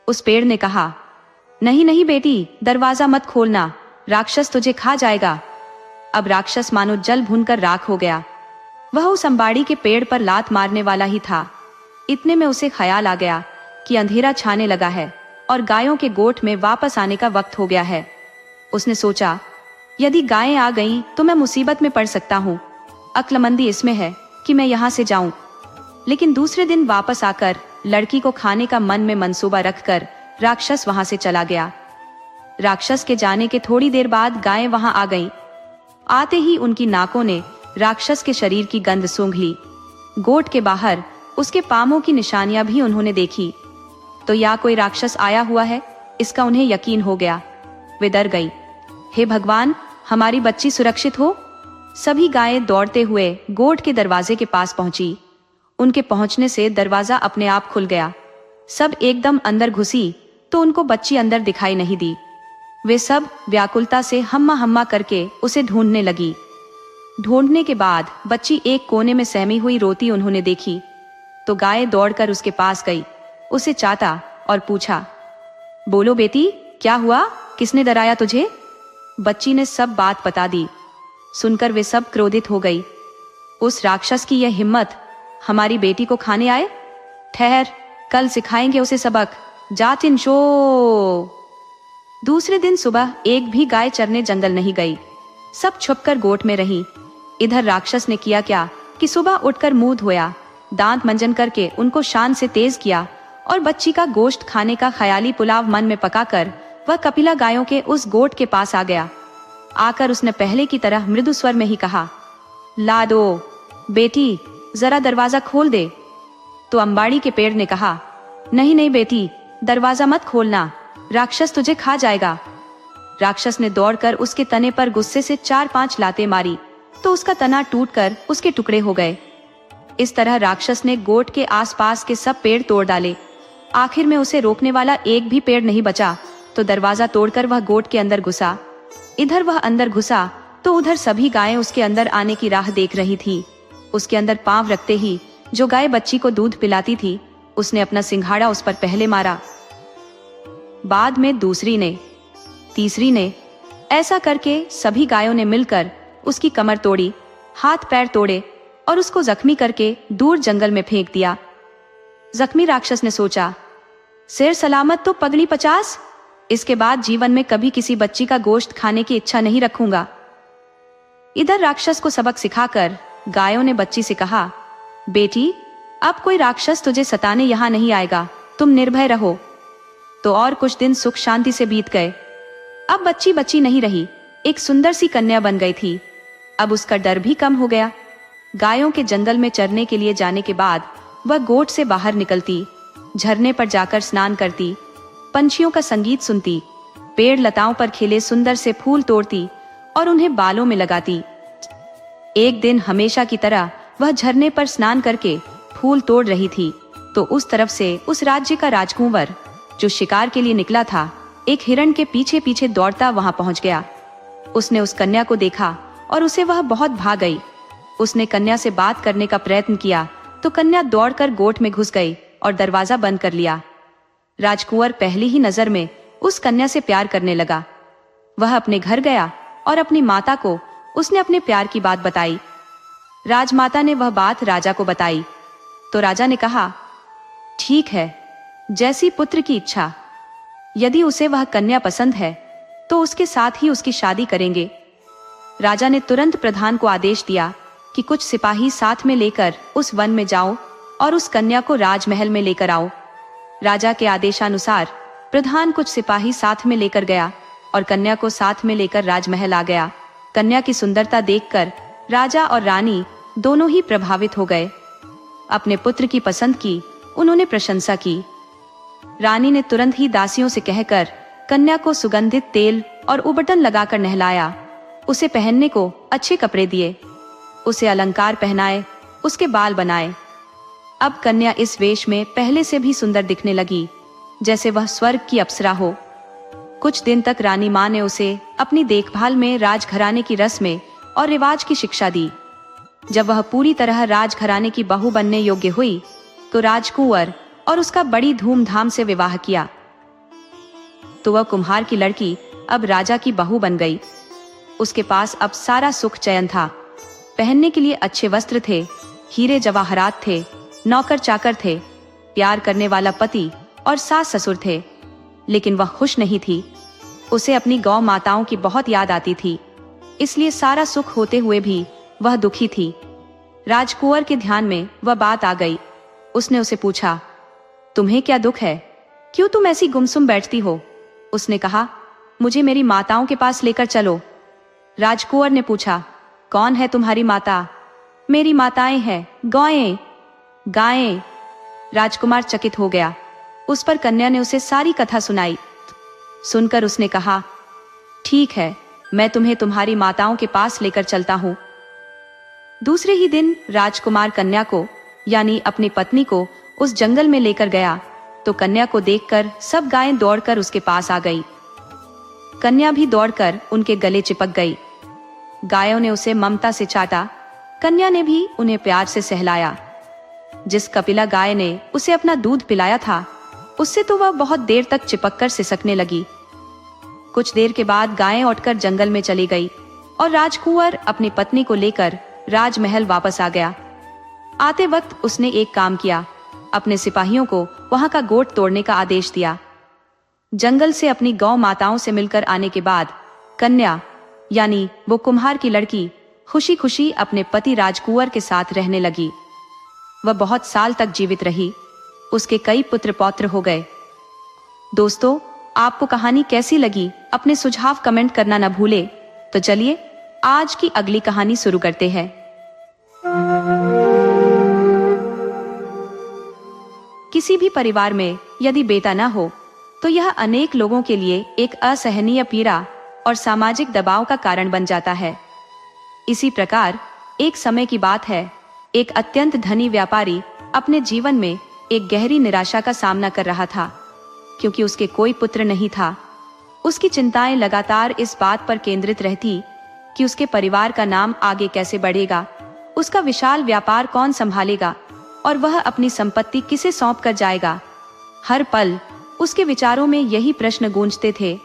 उस पेड़ ने कहा, नहीं नहीं बेटी, दरवाजा मत खोलना, राक्षस तुझे खा जाएगा। अब राक्षस मानो जल भूनकर राख हो गया। वह उस अंबाड़ी के पेड़ पर लात मारने वाला ही था। इतने में उसे ख्याल आ गया कि अंधेरा छाने लगा है और गायों के गोठ में वापस आने का वक्त हो गया है। उसने सोचा, यदि गायें आ गईं तो मैं मुसीबत में पड़ सकता हूँ। अक्लमंदी इसमें है कि मैं यहाँ से जाऊं। लेकिन दूसरे दिन वापस आकर लड़की को खाने का मन में मंसूबा रखकर राक्षस वहां से चला गया। राक्षस के जाने के थोड़ी देर बाद गायें वहां आ गईं। आते ही उनकी नाकों ने राक्षस के शरीर की गंध सूंघ ली। गोठ के बाहर उसके पामों की निशानियां भी उन्होंने देखी। तो या कोई राक्षस आया हुआ है, इसका उन्हें यकीन हो गया। वे डर गई। हे भगवान, हमारी बच्ची सुरक्षित हो। सभी गायें दौड़ते हुए गोठ के दरवाजे के पास पहुंची। उनके पहुंचने से दरवाजा अपने आप खुल गया। सब एकदम अंदर घुसी तो उनको बच्ची अंदर दिखाई नहीं दी। वे सब व्याकुलता से हम्मा हम्मा करके उसे ढूंढने लगी। ढूंढने के बाद बच्ची एक कोने में सहमी हुई रोती उन्होंने देखी तो गाय दौड़कर उसके पास गई, उसे चाटा और पूछा, बोलो बेटी, क्या हुआ, किसने डराया तुझे? बच्ची ने सब बात बता दी। सुनकर वे सब क्रोधित हो गई। उस राक्षस की यह हिम्मत, हमारी बेटी को खाने आए? ठहर, कल सिखाएंगे उसे सबक, जा तिनशो। दूसरे दिन सुबह एक भी गाय चरने जंगल नहीं गई, सब छुपकर गोठ में रही। इधर राक्षस ने किया क्या कि सुबह उठकर मुंह धोया, दांत मंजन करके उनको शान से तेज किया और बच्ची का गोश्त खाने का ख्याली पुलाव मन में पकाकर वह कपिला गायों के उस गोठ के पास आ गया। आकर उसने पहले की तरह मृदु स्वर में ही कहा, लाडो बेटी, जरा दरवाजा खोल दे। तो अंबाड़ी के पेड़ ने कहा, नहीं नहीं बेटी, दरवाजा मत खोलना, राक्षस तुझे खा जाएगा। राक्षस ने दौड़कर उसके तने पर गुस्से से 4-5 लातें मारी तो उसका तना टूटकर उसके टुकड़े हो गए। इस तरह राक्षस ने गोठ के आसपास के सब पेड़ तोड़ डाले। आखिर में उसे रोकने वाला एक भी पेड़ नहीं बचा तो दरवाजा तोड़कर वह गोठ के अंदर घुसा। इधर वह अंदर घुसा तो उधर सभी गायें उसके अंदर आने की राह देख रही थी। उसके अंदर पांव रखते ही जो गाय बच्ची को दूध पिलाती थी, उसने अपना सिंघाड़ा उस पर पहले मारा, बाद में दूसरी ने, तीसरी ने। ऐसा करके सभी गायों ने मिलकर उसकी कमर तोड़ी, हाथ पैर तोड़े और उसको जख्मी करके दूर जंगल में फेंक दिया। जख्मी राक्षस ने सोचा, सिर सलामत तो पगली 50, इसके बाद जीवन में कभी किसी बच्ची का गोश्त खाने की इच्छा नहीं रखूंगा। इधर राक्षस को सबक सिखाकर गायों ने बच्ची से कहा, बेटी, अब कोई राक्षस तुझे सताने यहाँ नहीं आएगा, तुम निर्भय रहो। तो और कुछ दिन सुख शांति से बीत गए। अब बच्ची बच्ची नहीं रही, एक सुंदर सी कन्या बन गई थी। अब उसका डर भी कम हो गया। गायों के जंगल में चरने के लिए जाने के बाद वह गोठ से बाहर निकलती, झरने पर जाकर स्नान करती, पंछियों का संगीत सुनती, पेड़ लताओं पर खिले सुंदर से फूल तोड़ती और उन्हें बालों में लगाती। एक दिन हमेशा की तरह वह झरने पर स्नान करके फूल तोड़ रही थी तो उस तरफ से उस राज्य का राजकुंवर जो शिकार के लिए निकला था, एक हिरण के पीछे पीछे दौड़ता वहां पहुंच गया। उसने उस कन्या को देखा और उसे वह बहुत भा गई। उसने कन्या से बात करने का प्रयत्न किया तो कन्या दौड़कर गोठ में घुस गई और दरवाजा बंद कर लिया। राजकुंवर पहली ही नजर में उस कन्या से प्यार करने लगा। वह अपने घर गया और अपनी माता को उसने अपने प्यार की बात बताई। राजमाता ने वह बात राजा को बताई तो राजा ने कहा, ठीक है, जैसी पुत्र की इच्छा, यदि उसे वह कन्या पसंद है तो उसके साथ ही उसकी शादी करेंगे। राजा ने तुरंत प्रधान को आदेश दिया कि कुछ सिपाही साथ में लेकर उस वन में जाओ और उस कन्या को राजमहल में लेकर आओ। राजा के आदेशानुसार प्रधान कुछ सिपाही साथ में लेकर गया और कन्या को साथ में लेकर राजमहल आ गया। कन्या की सुंदरता देखकर राजा और रानी दोनों ही प्रभावित हो गए। अपने पुत्र की पसंद की उन्होंने प्रशंसा की। रानी ने तुरंत ही दासियों से कहकर कन्या को सुगंधित तेल और उबटन लगाकर नहलाया, उसे पहनने को अच्छे कपड़े दिए, उसे अलंकार पहनाए, उसके बाल बनाए। अब कन्या इस वेश में पहले से भी सुंदर दिखने लगी, जैसे वह स्वर्ग की अप्सरा हो। कुछ दिन तक रानी माँ ने उसे अपनी देखभाल में राजघराने की रस्में और रिवाज की शिक्षा दी। जब वह पूरी तरह राजघराने की बहू बनने योग्य हुई तो राजकुंवर और उसका बड़ी धूमधाम से विवाह किया। तो वह कुम्हार की लड़की अब राजा की बहू बन गई। उसके पास अब सारा सुख चयन था। पहनने के लिए अच्छे वस्त्र थे, हीरे जवाहरात थे, नौकर चाकर थे, प्यार करने वाला पति और सास ससुर थे। लेकिन वह खुश नहीं थी। उसे अपनी गौ माताओं की बहुत याद आती थी, इसलिए सारा सुख होते हुए भी वह दुखी थी। राजकुंवर के ध्यान में वह बात आ गई। उसने उसे पूछा, तुम्हें क्या दुख है, क्यों तुम ऐसी गुमसुम बैठती हो? उसने कहा, मुझे मेरी माताओं के पास लेकर चलो। राजकुंवर ने पूछा, कौन है तुम्हारी माता? मेरी माताएं हैं गौएं। गायें। राजकुमार चकित हो गया। उस पर कन्या ने उसे सारी कथा सुनाई। सुनकर उसने कहा, ठीक है, मैं तुम्हें तुम्हारी माताओं के पास लेकर चलता हूं। दूसरे ही दिन राजकुमार कन्या को यानी अपनी पत्नी को उस जंगल में लेकर गया तो कन्या को देखकर सब गायें दौड़कर उसके पास आ गई। कन्या भी दौड़कर उनके गले चिपक गई। गायों ने उसे ममता से चाटा, कन्या ने भी उन्हें प्यार से सहलाया। जिस कपिला गाय ने उसे अपना दूध पिलाया था, उससे तो वह बहुत देर तक चिपककर सिसकने लगी। कुछ देर के बाद गायें उठकर जंगल में चली गई। और राजकुंवर अपनी पत्नी को लेकर राजमहल वापस आ गया। आते वक्त उसने एक काम किया, अपने सिपाहियों को वहां का गोट तोड़ने का आदेश दिया। जंगल से अपनी गौ माताओं से मिलकर आने के बाद कन्या यानी वो कुम्हार की लड़की खुशी खुशी अपने पति राजकुंवर के साथ रहने लगी। वह बहुत साल तक जीवित रही, उसके कई पुत्र पौत्र हो गए। दोस्तों, आपको कहानी कैसी लगी अपने सुझाव कमेंट करना न भूले। तो चलिए आज की अगली कहानी शुरू करते हैं। किसी भी परिवार में यदि बेटा न हो तो यह अनेक लोगों के लिए एक असहनीय पीड़ा और सामाजिक दबाव का कारण बन जाता है। इसी प्रकार एक समय की बात है, एक अत्यंत धनी व्यापारी अपने जीवन में एक गहरी निराशा का सामना कर रहा था, क्योंकि उसके कोई पुत्र नहीं था। उसकी चिंताएं लगातार इस बात पर केंद्रित रहती कि उसके परिवार का नाम आगे कैसे बढ़ेगा, उसका विशाल व्यापार कौन संभालेगा और वह अपनी संपत्ति किसे सौंप कर जाएगा। हर पल उसके विचारों में यही प्रश्न गूंजते थे।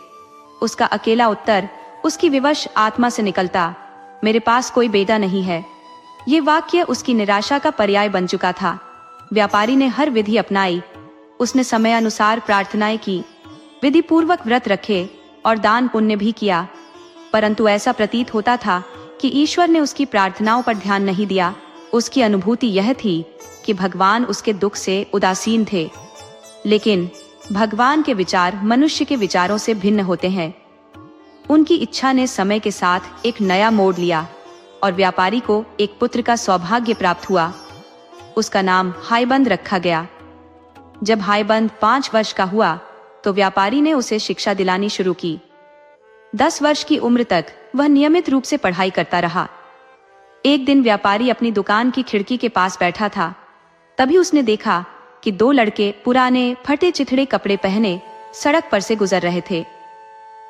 उसका अकेला उत्तर उसकी विवश आत्मा से निकलता, मेरे पास कोई बेटा नहीं है। ये वाक्य उसकी निराशा का पर्याय बन चुका था। व्यापारी ने हर विधि अपनाई, उसने समय अनुसार प्रार्थनाएं की, विधि पूर्वक व्रत रखे और दान पुण्य भी किया, परंतु ऐसा प्रतीत होता था कि ईश्वर ने उसकी प्रार्थनाओं पर ध्यान नहीं दिया। उसकी अनुभूति यह थी कि भगवान उसके दुख से उदासीन थे। लेकिन भगवान के विचार मनुष्य के विचारों से भिन्न होते हैं। उनकी इच्छा ने समय के साथ एक नया मोड़ लिया और व्यापारी को एक पुत्र का सौभाग्य प्राप्त हुआ। उसका नाम हाईबंद रखा गया। जब हाईबंद 5 वर्ष का हुआ तो व्यापारी ने उसे शिक्षा दिलानी शुरू की। 10 वर्ष की उम्र तक वह नियमित रूप से पढ़ाई करता रहा। एक दिन व्यापारी अपनी दुकान की खिड़की के पास बैठा था। तभी उसने देखा कि 2 लड़के पुराने फटे चिथड़े कपड़े पहने सड़क पर से गुजर रहे थे।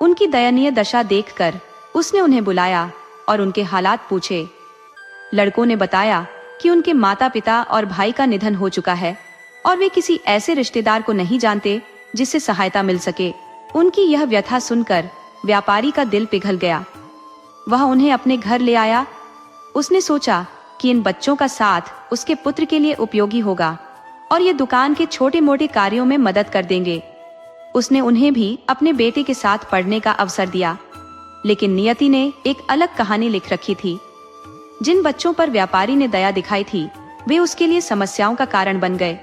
उनकी दयनीय दशा देखकर उसने उन्हें बुलाया और उनके हालात पूछे। लड़कों ने बताया कि उनके माता पिता और भाई का निधन हो चुका है और वे किसी ऐसे रिश्तेदार को नहीं जानते जिससे सहायता मिल सके। उनकी यह व्यथा सुनकर व्यापारी का दिल पिघल गया। वह उन्हें अपने घर ले आया। उसने सोचा कि इन बच्चों का साथ उसके पुत्र के लिए उपयोगी होगा और ये दुकान के छोटे मोटे कार्यों में मदद कर देंगे। उसने उन्हें भी अपने बेटे के साथ पढ़ने का अवसर दिया। लेकिन नियति ने एक अलग कहानी लिख रखी थी। जिन बच्चों पर व्यापारी ने दया दिखाई थी वे उसके लिए समस्याओं का कारण बन गए।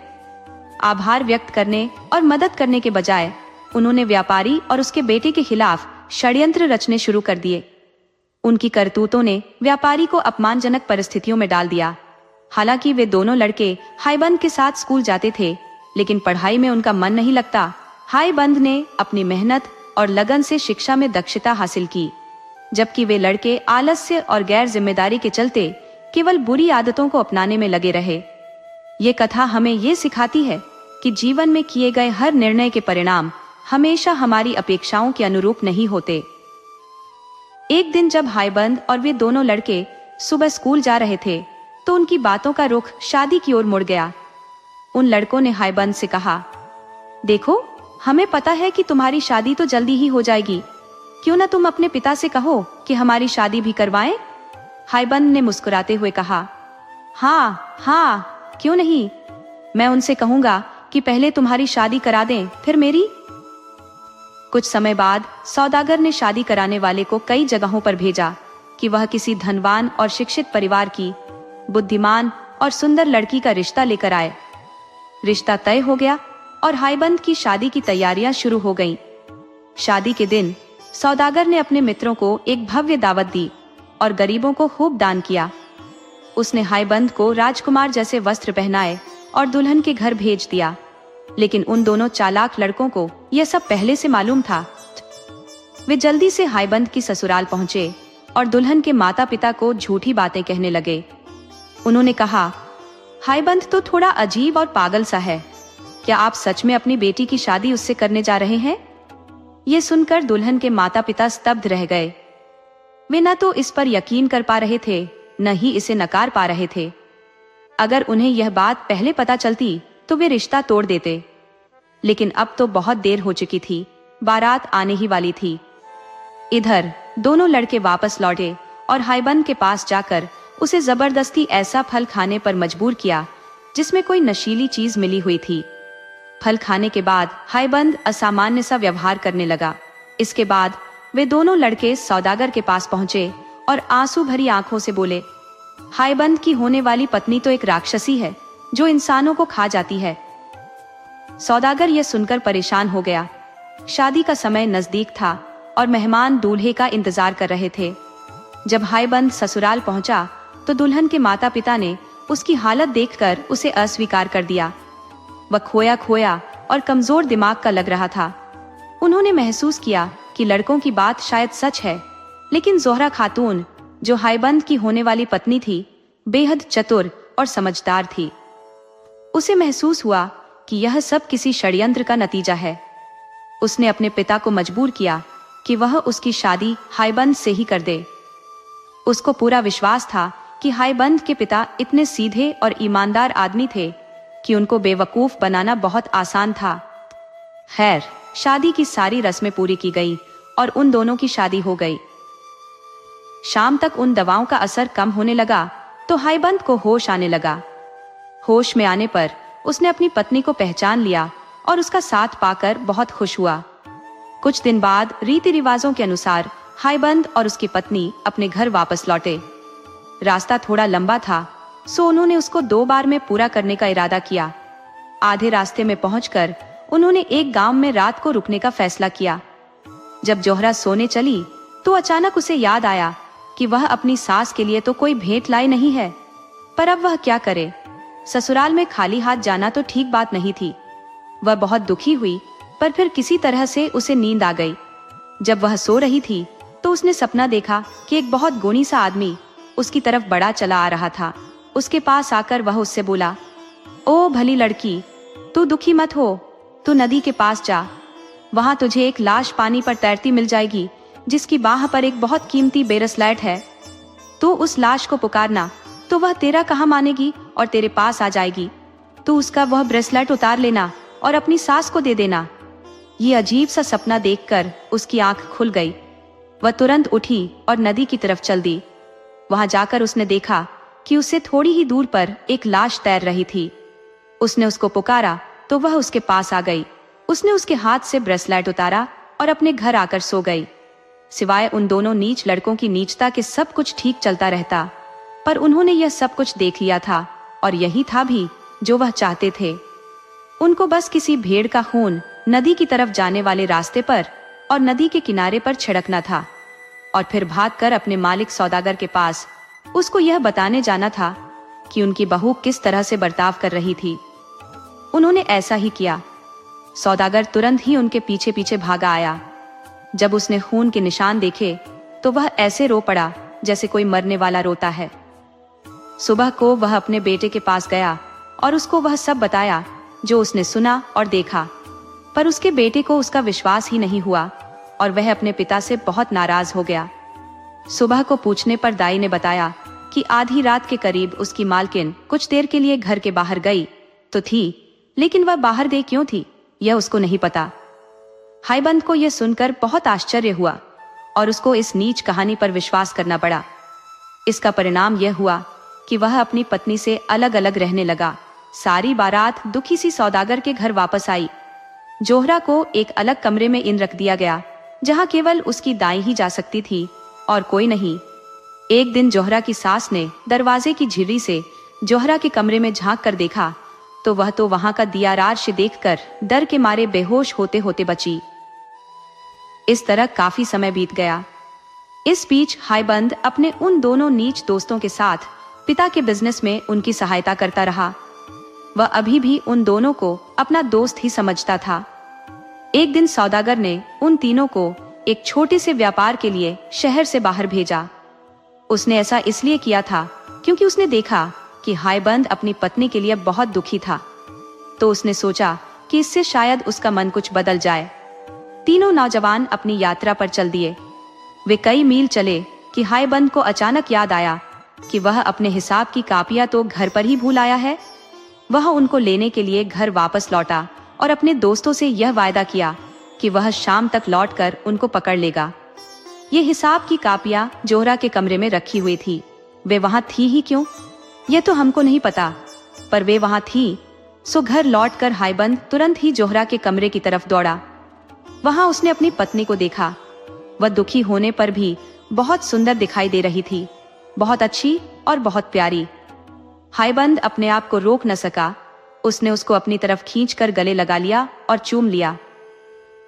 आभार व्यक्त करने और मदद करने के बजाय उन्होंने व्यापारी और उसके बेटे के खिलाफ षड्यंत्र रचने शुरू कर दिए। उनकी करतूतों ने व्यापारी को अपमानजनक परिस्थितियों में डाल दिया। हालांकि वे दोनों लड़के हाईबंद के साथ स्कूल जाते थे, लेकिन पढ़ाई में उनका मन नहीं लगता। हाईबंद ने अपनी मेहनत और लगन से शिक्षा में दक्षता हासिल की, जबकि वे लड़के आलस्य और गैर जिम्मेदारी के चलते केवल बुरी आदतों को अपनाने में लगे रहे। ये कथा हमें ये सिखाती है कि जीवन में किए गए हर निर्णय के परिणाम हमेशा हमारी अपेक्षाओं के अनुरूप नहीं होते। एक दिन जब हाईबंद और वे दोनों लड़के सुबह स्कूल जा रहे थे तो उनकी बातों का रुख शादी की ओर मुड़ गया। उन लड़कों ने हाईबंद से कहा, देखो, हमें पता है कि तुम्हारी शादी तो जल्दी ही हो जाएगी, क्यों ना तुम अपने पिता से कहो कि हमारी शादी भी करवाएं? हाईबंद ने मुस्कुराते हुए कहा, हाँ, क्यों नहीं। मैं उनसे कहूंगा कि पहले तुम्हारी शादी करा दें, फिर मेरी। कुछ समय बाद सौदागर ने शादी कराने वाले को कई जगहों पर भेजा कि वह किसी धनवान और शिक्षित परिवार की बुद्धिमान और सुंदर लड़की का रिश्ता लेकर आए। रिश्ता तय हो गया और हाईबंद की शादी की तैयारियां शुरू हो गईं। शादी के दिन सौदागर ने अपने मित्रों को एक भव्य दावत दी और गरीबों को खूब दान किया। उसने हाईबंद को राजकुमार जैसे वस्त्र पहनाए और दुल्हन के घर भेज दिया। लेकिन उन दोनों चालाक लड़कों को यह सब पहले से मालूम था। वे जल्दी से हाईबंद की ससुराल पहुंचे और दुल्हन के माता पिता को झूठी बातें कहने लगे। उन्होंने कहा, हाईबंद तो थोड़ा अजीब और पागल सा है। क्या आप सच में अपनी बेटी की शादी उससे करने जा रहे हैं? ये सुनकर दुल्हन के माता पिता स्तब्ध रह गए। वे न तो इस पर यकीन कर पा रहे थे, न ही इसे नकार पा रहे थे। अगर उन्हें यह बात पहले पता चलती तो वे रिश्ता तोड़ देते। लेकिन अब तो बहुत देर हो चुकी थी, बारात आने ही वाली थी। इधर दोनों लड़के वापस लौटे और हाईबंद के पास जाकर उसे जबरदस्ती ऐसा फल खाने पर मजबूर किया जिसमें कोई नशीली चीज मिली हुई थी। फल खाने के बाद हाईबंद असामान्य सा व्यवहार करने लगा। इसके बाद वे दोनों लड़के सौदागर के पास पहुंचे और आंसू भरी आंखों से बोले, हाईबंद की होने वाली पत्नी तो एक राक्षसी है जो इंसानों को खा जाती है। सौदागर यह सुनकर परेशान हो गया। शादी का समय नजदीक था और मेहमान दूल्हे का इंतजार कर रहे थे। जब हाईबंद ससुराल पहुंचा तो दुल्हन के माता पिता ने उसकी हालत देखकर उसे अस्वीकार कर दिया। वह खोया खोया और कमजोर दिमाग का लग रहा था। उन्होंने महसूस किया कि लड़कों की बात शायद सच है, लेकिन जोहरा खातून, जो हाईबंद की होने वाली पत्नी थी, बेहद चतुर और समझदार थी। उसे महसूस हुआ कि यह सब किसी षड्यंत्र का नतीजा है। उसने अपने पिता को मजबूर किया कि वह उसकी शादी हाईबंद से ही कर दे। उसको पूरा विश्वास था कि हाईबंद के पिता इतने सीधे और ईमानदार आदमी थे कि उनको बेवकूफ बनाना बहुत आसान था। खैर, शादी की सारी रस्में पूरी की गई और उन दोनों की शादी हो गई। शाम तक उन दवाओं का असर कम होने लगा तो हाईबंद को होश आने लगा। होश में आने पर उसने अपनी पत्नी को पहचान लिया और उसका साथ पाकर बहुत खुश हुआ। कुछ दिन बाद रीति रिवाजों के अनुसार हाईबंद और उसकी पत्नी अपने घर वापस लौटे। रास्ता थोड़ा लंबा था, सो उन्होंने उसको 2 बार में पूरा करने का इरादा किया। आधे रास्ते में पहुंचकर उन्होंने एक गांव में रात को रुकने का फैसला किया। जब जोहरा सोने चली तो अचानक उसे याद आया कि वह अपनी सास के लिए तो कोई भेंट लाई नहीं है, पर अब वह क्या करे। ससुराल में खाली हाथ जाना तो ठीक बात नहीं थी। वह बहुत दुखी हुई, पर फिर किसी तरह से उसे नींद आ गई। जब वह सो रही थी तो उसने सपना देखा कि एक बहुत गुणी सा आदमी उसकी तरफ बढ़ा चला आ रहा था। उसके पास आकर वह उससे बोला, ओ भली लड़की, तू दुखी मत हो, तू नदी के पास जा। वहां तुझे एक लाश पानी पर तैरती मिल जाएगी जिसकी बाह पर एक बहुत कीमती ब्रेसलेट है। तू उस लाश को पुकारना तो वह तेरा कहा मानेगी और तेरे पास आ जाएगी। तू उसका वह ब्रेसलेट उतार लेना और अपनी सास को दे देना। ये अजीब सा सपना देखकर उसकी आंख खुल गई। वह तुरंत उठी और नदी की तरफ चल दी। वहां जाकर उसने देखा कि उससे थोड़ी ही दूर पर एक लाश तैर रही थी। उसने उसको पुकारा तो वह उसके पास आ गई। उसने उसके हाथ से ब्रेसलेट उतारा और अपने घर आकर सो गई। सिवाय उन दोनों नीच लड़कों की नीचता के सब कुछ ठीक चलता रहता, पर उन्होंने यह सब कुछ देख लिया था और यही था भी जो वह चाहते थे। उनको बस किसी भेड़ का खून नदी की तरफ जाने वाले रास्ते पर और नदी के किनारे पर छिड़कना था और फिर भागकर अपने मालिक सौदागर के पास उसको यह बताने जाना था कि उनकी बहू किस तरह से बर्ताव कर रही थी। उन्होंने ऐसा ही किया। सौदागर तुरंत ही उनके पीछे पीछे भागा आया। जब उसने खून के निशान देखे तो वह ऐसे रो पड़ा जैसे कोई मरने वाला रोता है। सुबह को वह अपने बेटे के पास गया और उसको वह सब बताया जो उसने सुना और देखा, पर उसके बेटे को उसका विश्वास ही नहीं हुआ और वह अपने पिता से बहुत नाराज हो गया। सुबह को पूछने पर दाई ने बताया कि आधी रात के करीब उसकी मालकिन कुछ देर के लिए घर के बाहर गई तो थी, लेकिन वह बाहर गई क्यों थी यह उसको नहीं पता। हाईबंद को यह सुनकर बहुत आश्चर्य हुआ और उसको इस नीच कहानी पर विश्वास करना पड़ा। इसका परिणाम यह हुआ कि वह अपनी पत्नी से अलग अलग रहने लगा। सारी बारात दुखी सी सौदागर के घर वापस आई। जोहरा को एक अलग कमरे में इन रख दिया गया जहां केवल उसकी दाई ही जा सकती थी और कोई नहीं। एक दिन जोहरा की सास ने दरवाजे की झिर्री से जोहरा के कमरे में झांक कर देखा तो वह तो वहां का दिया रार्श देखकर डर के मारे बेहोश होते होते बची। इस तरह काफी समय बीत गया। इस बीच हाईबंद अपने उन दोनों नीच दोस्तों के साथ पिता के बिजनेस में उनकी सहायता करता रहा। वह अभी भी उन दोनों को अपना दोस्त ही समझता था। एक दिन सौदागर ने उन तीनों को एक छोटे से व्यापार के लिए शहर से बाहर भेजा। उसने ऐसा इसलिए किया था क्योंकि उसने देखा कि हाईबंद अपनी पत्नी के लिए बहुत दुखी था, तो उसने सोचा कि इससे शायद उसका मन कुछ बदल जाए। तीनों नौजवान अपनी यात्रा पर चल दिए। वे कई मील चले कि हाईबंद को अचानक याद आया कि वह अपने हिसाब की कापियां तो घर पर ही भूल आया है। वह उनको लेने के लिए घर वापस लौटा और अपने दोस्तों से यह वायदा किया कि वह शाम तक लौटकर उनको पकड़ लेगा। ये हिसाब की कापियां जोहरा के कमरे में रखी हुई थी। वे वहां थी ही क्यों, ये तो हमको नहीं पता, पर वे वहां थी। सो घर लौटकर हाईबंद तुरंत ही जोहरा के कमरे की तरफ दौड़ा। वहां उसने अपनी पत्नी को देखा। वह दुखी होने पर भी बहुत सुंदर दिखाई दे रही थी, बहुत अच्छी और बहुत प्यारी। हाईबंद अपने आप को रोक न सका। उसने उसको अपनी तरफ खींचकर गले लगा लिया और चूम लिया।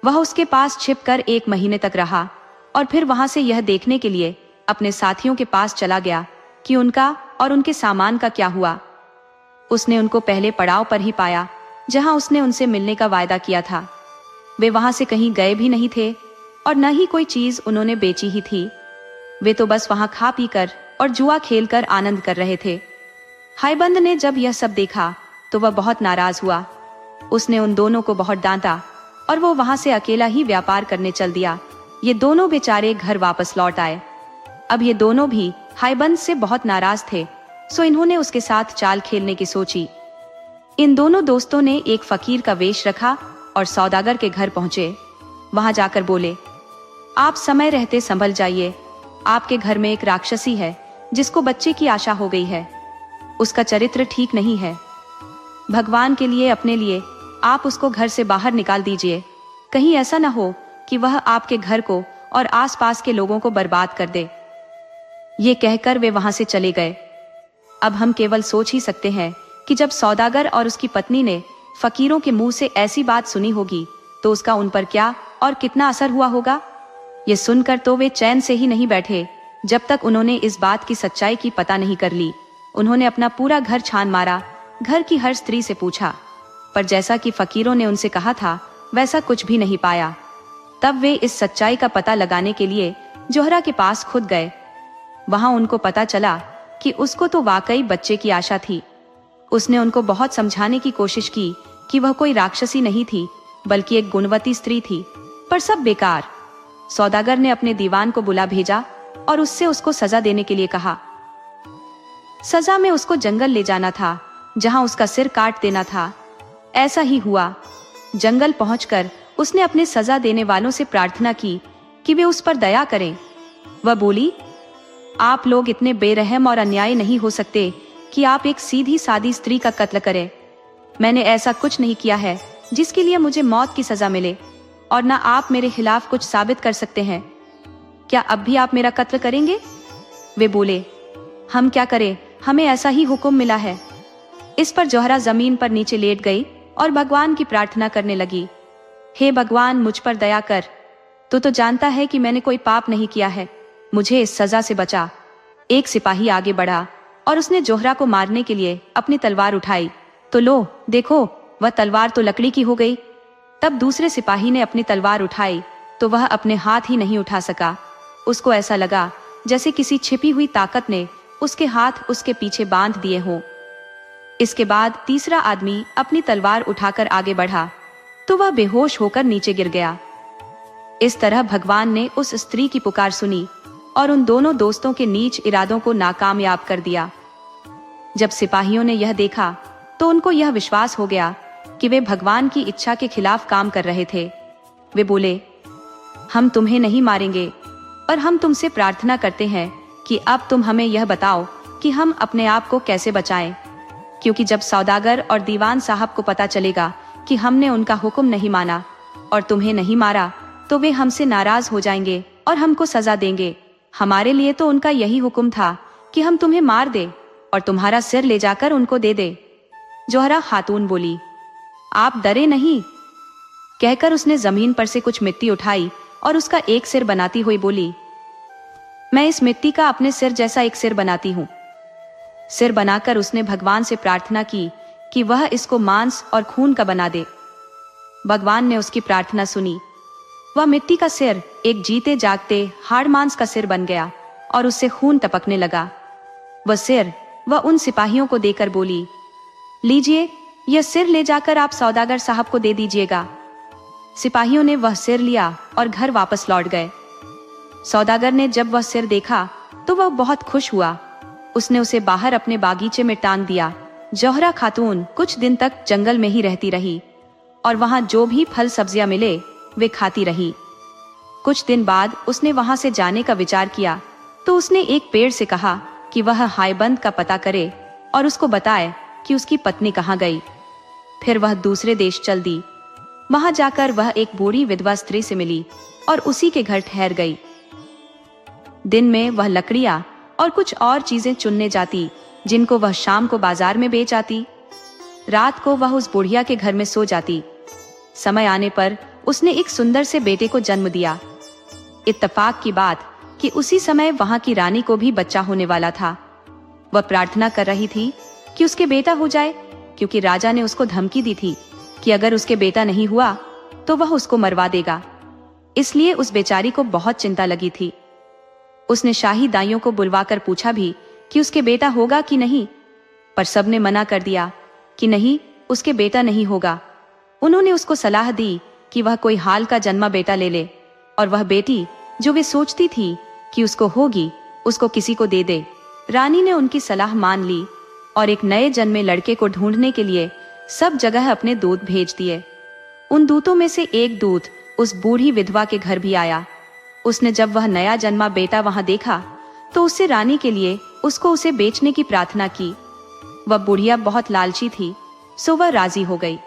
वह उसके पास छिपकर 1 महीने तक रहा और फिर वहां से यह देखने के लिए अपने साथियों के पास चला गया कि उनका और उनके सामान का क्या हुआ। उसने उनको पहले पड़ाव पर ही पाया जहां उसने उनसे मिलने का वायदा किया था। वे वहां से कहीं गए भी नहीं थे और न ही कोई चीज उन्होंने बेची ही थी। वे तो बस वहां खा पी कर और जुआ खेलकर आनंद कर रहे थे। हाईबंद ने जब यह सब देखा तो वह बहुत नाराज हुआ। उसने उन दोनों को बहुत डांटा और वो वहां से अकेला ही व्यापार करने चल दिया। ये दोनों बेचारे घर वापस लौट आए। अब ये दोनों भी हाईबंद से बहुत नाराज थे, सो इन्होंने उसके साथ चाल खेलने की सोची। इन दोनों दोस्तों ने एक फकीर का वेश रखा और सौदागर के घर पहुंचे। वहां जाकर बोले, आप समय रहते संभल जाइए, आपके घर में एक राक्षसी है जिसको बच्चे की आशा हो गई है। उसका चरित्र ठीक नहीं है। भगवान के लिए, अपने लिए आप उसको घर से बाहर निकाल दीजिए। कहीं ऐसा न हो कि वह आपके घर को और आसपास के लोगों को बर्बाद कर दे। ये कहकर वे वहां से चले गए। अब हम केवल सोच ही सकते हैं कि जब सौदागर और उसकी पत्नी ने फकीरों के मुंह से ऐसी बात सुनी होगी तो उसका उन पर क्या और कितना असर हुआ होगा। ये सुनकर तो वे चैन से ही नहीं बैठे जब तक उन्होंने इस बात की सच्चाई की पता नहीं कर ली। उन्होंने अपना पूरा घर छान मारा, घर की हर स्त्री से पूछा, पर जैसा कि फकीरों ने उनसे कहा था वैसा कुछ भी नहीं पाया। तब वे इस सच्चाई का पता लगाने के लिए जोहरा के पास खुद गए। वहां उनको पता चला कि उसको तो वाकई बच्चे की आशा थी। उसने उनको बहुत समझाने की कोशिश की कि वह कोई राक्षसी नहीं थी बल्कि एक गुणवती स्त्री थी, पर सब बेकार। सौदागर ने अपने दीवान को बुला भेजा और उससे उसको सजा देने के लिए कहा। सजा में उसको जंगल ले जाना था जहां उसका सिर काट देना था। ऐसा ही हुआ। जंगल पहुंचकर उसने अपने सजा देने वालों से प्रार्थना की कि वे उस पर दया करें। वह बोली, आप लोग इतने बेरहम और अन्यायी नहीं हो सकते कि आप एक सीधी सादी स्त्री का कत्ल करें। मैंने ऐसा कुछ नहीं किया है जिसके लिए मुझे मौत की सजा मिले, और न आप मेरे खिलाफ कुछ साबित कर सकते हैं। क्या अब भी आप मेरा कत्ल करेंगे? वे बोले, हम क्या करें, हमें ऐसा ही हुक्म मिला है। इस पर जोहरा जमीन पर नीचे लेट गई और भगवान की प्रार्थना करने लगी। हे भगवान, मुझ पर दया कर। तू तो जानता है कि मैंने कोई पाप नहीं किया है, मुझे इस सजा से बचा। एक सिपाही आगे बढ़ा और उसने जोहरा को मारने के लिए अपनी तलवार उठाई तो लो देखो, वह तलवार तो लकड़ी की हो गई। तब दूसरे सिपाही ने अपनी तलवार उठाई तो वह अपने हाथ ही नहीं उठा सका। उसको ऐसा लगा जैसे किसी छिपी हुई ताकत ने उसके हाथ उसके पीछे बांध दिए हों। इसके बाद तीसरा आदमी अपनी तलवार उठाकर आगे बढ़ा तो वह बेहोश होकर नीचे गिर गया। इस तरह भगवान ने उस स्त्री की पुकार सुनी और उन दोनों दोस्तों के नीच इरादों को नाकामयाब कर दिया। जब सिपाहियों ने यह देखा तो उनको यह विश्वास हो गया कि वे भगवान की इच्छा के खिलाफ काम कर रहे थे। वे बोले, हम तुम्हें नहीं मारेंगे, पर हम तुमसे प्रार्थना करते हैं कि अब तुम हमें यह बताओ कि हम अपने आप को कैसे बचाएं, क्योंकि जब सौदागर और दीवान साहब को पता चलेगा कि हमने उनका हुक्म नहीं माना और तुम्हें नहीं मारा तो वे हमसे नाराज हो जाएंगे और हमको सजा देंगे। हमारे लिए तो उनका यही हुक्म था कि हम तुम्हें मार दे और तुम्हारा सिर ले जाकर उनको दे दे। जोहरा खातून बोली, आप डरे नहीं। कहकर उसने जमीन पर से कुछ मिट्टी उठाई और उसका एक सिर बनाती हुई बोली, मैं इस मिट्टी का अपने सिर जैसा एक सिर बनाती हूँ। सिर बनाकर उसने भगवान से प्रार्थना की कि वह इसको मांस और खून का बना दे। भगवान ने उसकी प्रार्थना सुनी। वह मिट्टी का सिर एक जीते जागते हाड़ मांस का सिर बन गया और उससे खून टपकने लगा। वह सिर वह उन सिपाहियों को देकर बोली, लीजिए, यह सिर ले जाकर आप सौदागर साहब को दे दीजिएगा। सिपाहियों ने वह सिर लिया और घर वापस लौट गए। सौदागर ने जब वह सिर देखा तो वह बहुत खुश हुआ। उसने उसे बाहर अपने बागीचे में टांग दिया। जोहरा खातून कुछ दिन तक जंगल में ही रहती रही और वहां जो भी फल सब्जियां मिले वे खाती रही। कुछ दिन बाद उसने वहां से जाने का विचार किया तो उसने एक पेड़ से कहा कि वह हायबंद का पता करे और उसको बताए कि उसकी पत्नी कहाँ गई। फिर वह दूसरे देश चल दी। वहां जाकर वह एक बूढ़ी विधवा स्त्री से मिली और उसी के घर ठहर गई। दिन में वह लकड़ियां और कुछ और चीजें चुनने जाती जिनको वह शाम को बाजार में बेच आती। रात को वह उस बुढ़िया के घर में सो जाती। समय आने पर उसने एक सुंदर से बेटे को जन्म दिया। इत्तेफाक की बात कि उसी समय वहां की रानी को भी बच्चा होने वाला था। वह प्रार्थना कर रही थी कि उसके बेटा हो जाए, क्योंकि राजा ने उसको धमकी दी थी कि अगर उसके बेटा नहीं हुआ तो वह उसको मरवा देगा। इसलिए उस बेचारी को बहुत चिंता लगी थी। उसने शाही दाइयों को बुलवाकर पूछा भी कि उसके बेटा होगा कि नहीं, पर सबने मना कर दिया कि नहीं, उसके बेटा नहीं होगा। उन्होंने उसको सलाह दी कि वह कोई हाल का जन्मा बेटा ले ले और वह बेटी जो वे सोचती थी कि उसको होगी उसको किसी को दे दे। रानी ने उनकी सलाह मान ली और एक नए जन्मे लड़के को ढूंढने के लिए सब जगह अपने दूत भेज दिए। उन दूतों में से एक दूत उस बूढ़ी विधवा के घर भी आया। उसने जब वह नया जन्मा बेटा वहां देखा तो उससे रानी के लिए उसको उसे बेचने की प्रार्थना की। वह बुढ़िया बहुत लालची थी, सो वह राजी हो गई।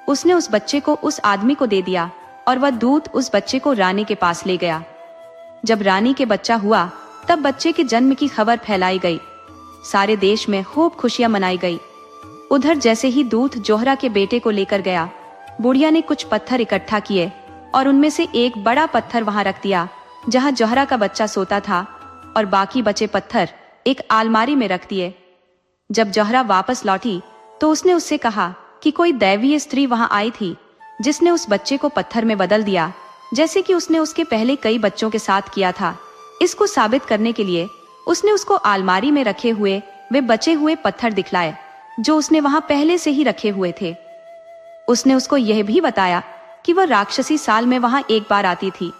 उसने उस बच्चे को उस आदमी को दे दिया और वह दूत उस बच्चे को रानी के पास ले गया। जब रानी के बच्चा हुआ तब बच्चे के जन्म की खबर फैलाई गई। सारे देश में खूब खुशियां मनाई गई। उधर जैसे ही दूत जोहरा के बेटे को लेकर गया, बुढ़िया ने कुछ पत्थर इकट्ठा किए और उनमें से एक बड़ा पत्थर वहां रख दिया जहां जोहरा का बच्चा सोता था, और बाकी बचे पत्थर एक अलमारी में रख दिए। जब जोहरा वापस लौटी तो उसने उससे कहा कि कोई दैवीय स्त्री वहां आई थी जिसने उस बच्चे को पत्थर में बदल दिया, जैसे कि उसने उसके पहले कई बच्चों के साथ किया था। इसको साबित करने के लिए उसने उसको अलमारी में रखे हुए वे बचे हुए पत्थर दिखलाए जो उसने वहां पहले से ही रखे हुए थे। उसने उसको यह भी बताया कि वह राक्षसी साल में वहां एक बार आती थी।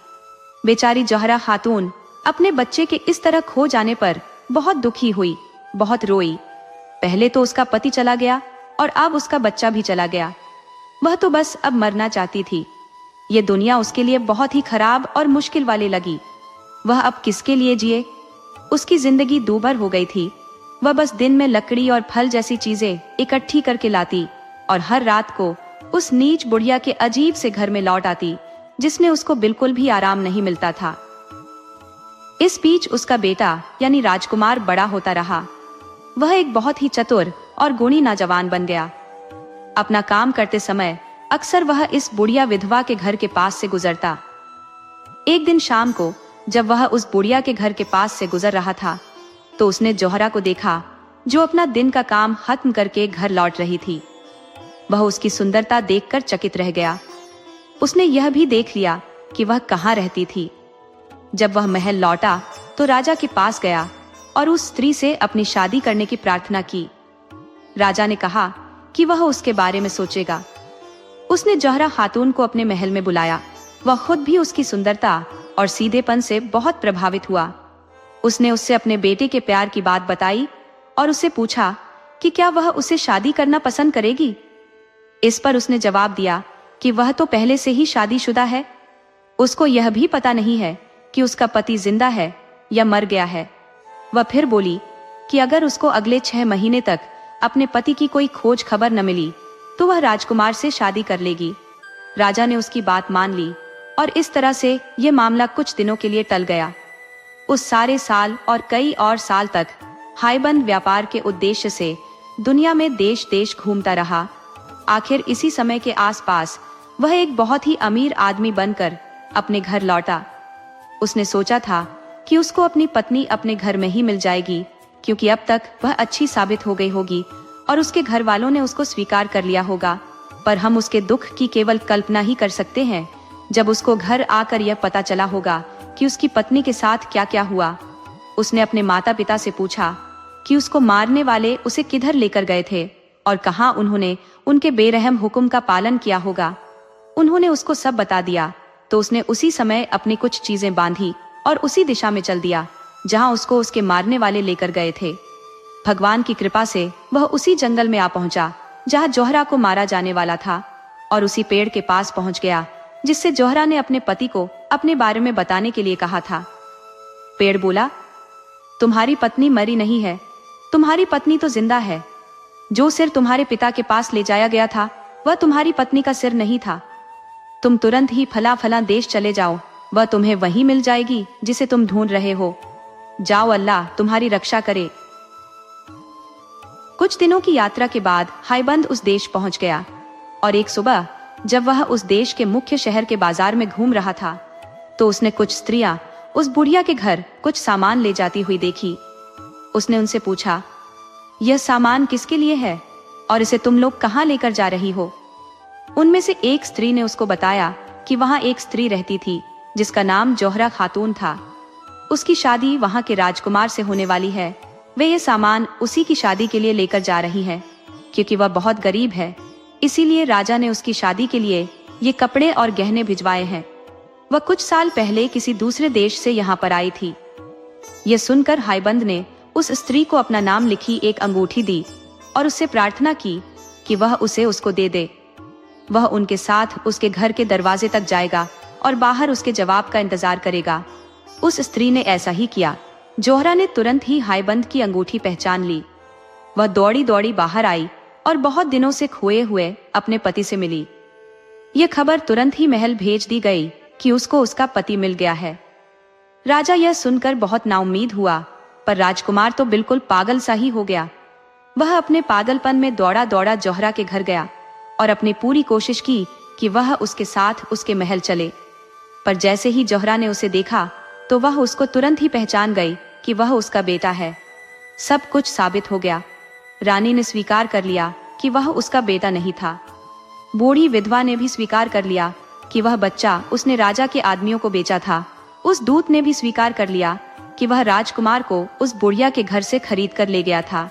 बेचारी जोहरा खातून अपने बच्चे के इस तरह खो जाने पर बहुत दुखी हुई, बहुत रोई। पहले तो उसका पति चला गया और अब उसका बच्चा भी चला गया। वह तो बस अब मरना चाहती थी। ये दुनिया उसके लिए बहुत ही खराब और मुश्किल वाली लगी। वह अब किसके लिए जिए? उसकी जिंदगी दूभर हो गई थी। वह बस दिन में लकड़ी और फल जैसी चीजें इकट्ठी करके लाती और हर रात को उस नीच बुढ़िया के अजीब से घर में लौट आती जिसने उसको बिल्कुल भी आराम नहीं मिलता था। इस बीच उसका बेटा यानी राजकुमार बड़ा होता रहा। वह एक बहुत ही चतुर और गुणी नौजवान बन गया। अपना काम करते समय अक्सर वह इस बुढ़िया विधवा के घर के पास से गुजरता। एक दिन शाम को जब वह उस बुढ़िया के घर के पास से गुजर रहा था तो उसने जोहरा को देखा जो अपना दिन का काम खत्म करके घर लौट रही थी। वह उसकी सुंदरता देखकर चकित रह गया। उसने यह भी देख लिया कि वह कहाँ रहती थी। जब वह महल लौटा तो राजा के पास गया और उस स्त्री से अपनी शादी करने की प्रार्थना की। राजा ने कहा कि वह उसके बारे में सोचेगा। उसने जोहरा खातून को अपने महल में बुलाया। वह खुद भी उसकी सुंदरता और सीधेपन से बहुत प्रभावित हुआ। उसने उससे अपने बेटे के प्यार की बात बताई और उससे पूछा कि क्या वह उसे शादी करना पसंद करेगी। इस पर उसने जवाब दिया कि वह तो पहले से ही शादीशुदा है। उसको यह भी पता नहीं है कि उसका पति जिंदा है या मर गया है। वह फिर बोली कि अगर उसको अगले 6 महीने तक अपने पति की कोई खोज खबर न मिली तो वह राजकुमार से शादी कर लेगी। राजा ने उसकी बात मान ली और इस तरह से यह मामला कुछ दिनों के लिए टल गया। उस सारे साल और कई और साल तक हायबंद व्यापार के उद्देश्य से दुनिया में देश देश घूमता रहा। आखिर इसी समय के आसपास वह एक बहुत ही अमीर आदमी बनकर अपने घर लौटा। उसने सोचा था कि उसको अपनी पत्नी अपने घर में ही मिल जाएगी, क्योंकि अब तक वह अच्छी साबित हो गई होगी और उसके घर वालों ने उसको स्वीकार कर लिया होगा। पर हम उसके दुख की केवल कल्पना ही कर सकते हैं जब उसको घर आकर यह पता चला होगा कि उसकी पत्नी के साथ क्या क्या हुआ। उसने अपने माता पिता से पूछा कि उसको मारने वाले उसे किधर लेकर गए थे और कहां उन्होंने उनके बेरहम हुक्म का पालन किया होगा। उन्होंने उसको सब बता दिया तो उसने उसी समय अपनी कुछ चीजें बांधी और उसी दिशा में चल दिया जहां उसको उसके मारने वाले लेकर गए थे। भगवान की कृपा से वह उसी जंगल में आ पहुंचा जहां जोहरा को मारा जाने वाला था और उसी पेड़ के पास पहुंच गया जिससे जोहरा ने अपने पति को अपने बारे में बताने के लिए कहा था। पेड़ बोला, तुम्हारी पत्नी मरी नहीं है, तुम्हारी पत्नी तो जिंदा है। जो सिर तुम्हारे पिता के पास ले जाया गया था वह तुम्हारी पत्नी का सिर नहीं था। तुम तुरंत ही फला फला देश चले जाओ, वह तुम्हें वहीं मिल जाएगी जिसे तुम ढूंढ रहे हो। जाओ, अल्लाह तुम्हारी रक्षा करे। कुछ दिनों की यात्रा के बाद हाइबंद उस देश पहुंच गया और एक सुबह जब वह उस देश के मुख्य शहर के बाजार में घूम रहा था तो उसने कुछ स्त्रियां उस बुढ़िया के घर कुछ सामान ले जाती हुई देखी। उसने उनसे पूछा, यह सामान किसके लिए है और इसे तुम लोग कहाँ लेकर जा रही हो? उनमें से एक स्त्री ने उसको बताया कि वहां एक स्त्री रहती थी जिसका नाम जोहरा खातून था। उसकी शादी वहां के राजकुमार से होने वाली है। वे ये सामान उसी की शादी के लिए लेकर जा रही है। क्योंकि वह बहुत गरीब है, इसीलिए राजा ने उसकी शादी के लिए ये कपड़े और गहने भिजवाए हैं। वह कुछ साल पहले किसी दूसरे देश से यहाँ पर आई थी। यह सुनकर हाइबंद ने उस स्त्री को अपना नाम लिखी एक अंगूठी दी और उससे प्रार्थना की कि वह उसे उसको दे दे। वह उनके साथ उसके घर के दरवाजे तक जाएगा और बाहर उसके जवाब का इंतजार करेगा। उस स्त्री ने ऐसा ही किया। जोहरा ने तुरंत ही हाइबंद की अंगूठी पहचान ली। वह दौड़ी दौड़ी बाहर आई और बहुत दिनों से खोए हुए अपने पति से मिली। यह खबर तुरंत ही महल भेज दी गई कि उसको उसका पति मिल गया है। राजा यह सुनकर बहुत नाउम्मीद हुआ, पर राजकुमार तो बिल्कुल पागल सा ही हो गया। वह अपने पागलपन में दौड़ा दौड़ा जोहरा के घर गया और अपनी पूरी कोशिश की कि वह उसके साथ उसके महल चले। पर जैसे ही जोहरा ने उसे देखा तो वह उसको तुरंत ही पहचान गई कि वह उसका बेटा है। सब कुछ साबित हो गया। रानी ने स्वीकार कर लिया कि वह उसका बेटा नहीं था। बूढ़ी विधवा ने भी स्वीकार कर लिया कि वह बच्चा उसने राजा के आदमियों को बेचा था। उस दूत ने भी स्वीकार कर लिया कि वह राजकुमार को उस बुढ़िया के घर से खरीद कर ले गया था।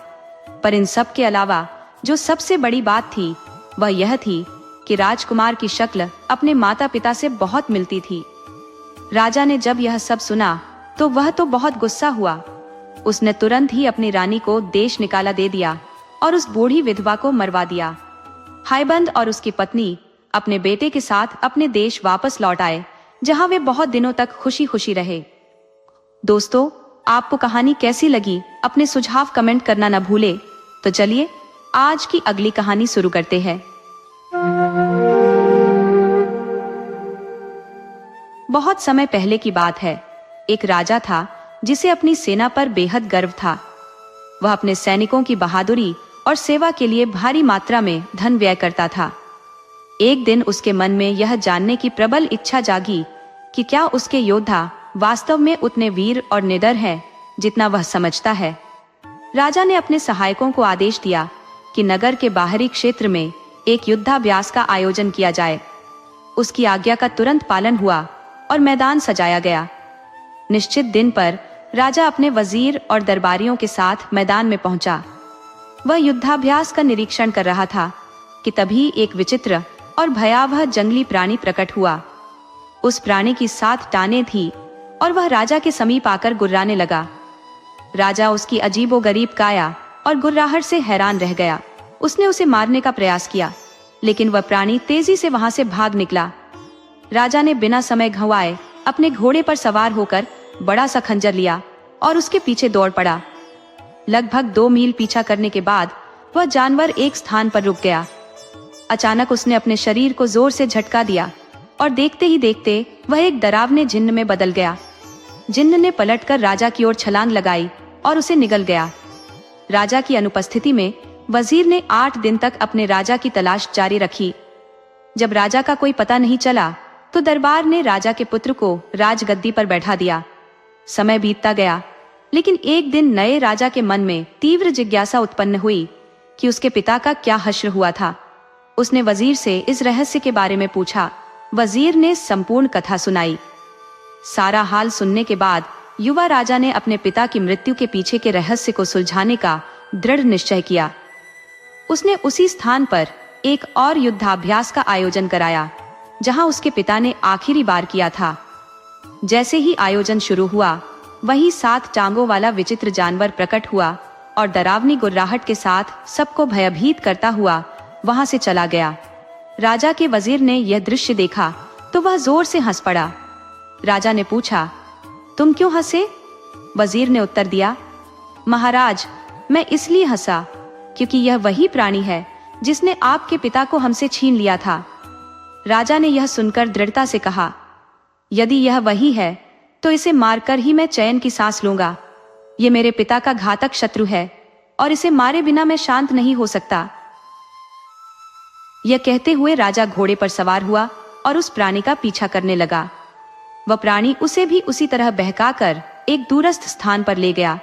पर इन सब के अलावा जो सबसे बड़ी बात थी वह यह थी कि राजकुमार की शक्ल अपने माता पिता से बहुत मिलती थी। राजा ने जब यह सब सुना तो वह तो बहुत गुस्सा हुआ। उसने तुरंत ही अपनी रानी को देश निकाला दे दिया और उस बूढ़ी विधवा को मरवा दिया। हाइबंद और उसकी पत्नी अपने बेटे के साथ अपने देश वापस लौट आए, जहां वे बहुत दिनों तक खुशी खुशी रहे। दोस्तों, आपको कहानी कैसी लगी अपने सुझाव कमेंट करना न भूले। तो चलिए आज की अगली कहानी शुरू करते हैं। बहुत समय पहले की बात है। एक राजा था जिसे अपनी सेना पर बेहद गर्व था। वह अपने सैनिकों की बहादुरी और सेवा के लिए भारी मात्रा में धन व्यय करता था। एक दिन उसके मन में यह जानने की प्रबल इच्छा जागी कि क्या उसके योद्धा वास्तव में उतने वीर और निडर हैं जितना वह समझता है। राजा ने अपने सहायकों को आदेश दिया कि नगर के बाहरी क्षेत्र में एक युद्धाभ्यास का आयोजन किया जाए। उसकी आज्ञा का तुरंत पालन हुआ और मैदान सजाया गया। निश्चित दिन पर राजा अपने वजीर और दरबारियों के साथ मैदान में पहुंचा। वह युद्धाभ्यास का निरीक्षण कर रहा था कि तभी एक विचित्र और भयावह जंगली प्राणी प्रकट हुआ। उस प्राणी की 7 टांगें थी और वह राजा के समीप आकर गुर्राने लगा। राजा उसकी अजीबोगरीब काया और गुर्राहट से हैरान रह गया। उसने उसे मारने का प्रयास किया, लेकिन वह प्राणी तेजी से वहां से भाग निकला। राजा ने बिना समय गंवाए अपने घोड़े पर सवार होकर बड़ा सा खंजर लिया और उसके पीछे दौड़ पड़ा। लगभग 2 मील पीछा करने के बाद वह जानवर एक स्थान पर रुक गया। अचानक उसने अपने शरीर को जोर से झटका दिया और देखते ही देखते वह एक डरावने जिन्न में बदल गया। जिन्न ने पलटकर राजा की ओर छलांग लगाई और उसे निगल गया। राजा की अनुपस्थिति में वजीर ने 8 दिन तक अपने राजा की तलाश जारी रखी। जब राजा का कोई पता नहीं चला तो दरबार ने राजा के पुत्र को राजगद्दी पर बैठा दिया। समय बीतता गया, लेकिन एक दिन नए राजा के मन में तीव्र जिज्ञासा उत्पन्न हुई कि उसके पिता का क्या हश्र हुआ था। उसने वजीर से इस रहस्य के बारे में पूछा। वजीर ने संपूर्ण कथा सुनाई। सारा हाल सुनने के बाद युवा राजा ने अपने पिता की मृत्यु के पीछे के रहस्य को सुलझाने का दृढ़ निश्चय किया। उसने उसी स्थान पर एक और युद्धाभ्यास का आयोजन कराया जहां उसके पिता ने आखिरी बार किया था। जैसे ही आयोजन शुरू हुआ, वहीं 7 टांगों वाला विचित्र जानवर प्रकट हुआ और डरावनी गुर्राहट के साथ सबको भयभीत करता हुआ वहां से चला गया। राजा के वजीर ने यह दृश्य देखा तो वह जोर से हंस पड़ा। राजा ने पूछा, तुम क्यों हंसे? वजीर ने उत्तर दिया, महाराज, मैं इसलिए हंसा क्योंकि यह वही प्राणी है जिसने आपके पिता को हमसे छीन लिया था। राजा ने यह सुनकर दृढ़ता से कहा, यदि यह वही है तो इसे मारकर ही मैं चैन की सांस लूंगा। ये मेरे पिता का घातक शत्रु है और इसे मारे बिना मैं शांत नहीं हो सकता। यह कहते हुए राजा घोड़े पर सवार हुआ और उस प्राणी का पीछा करने लगा। वह प्राणी उसे भी उसी तरह बहकाकर एक दूरस्थ स्थान पर ले गया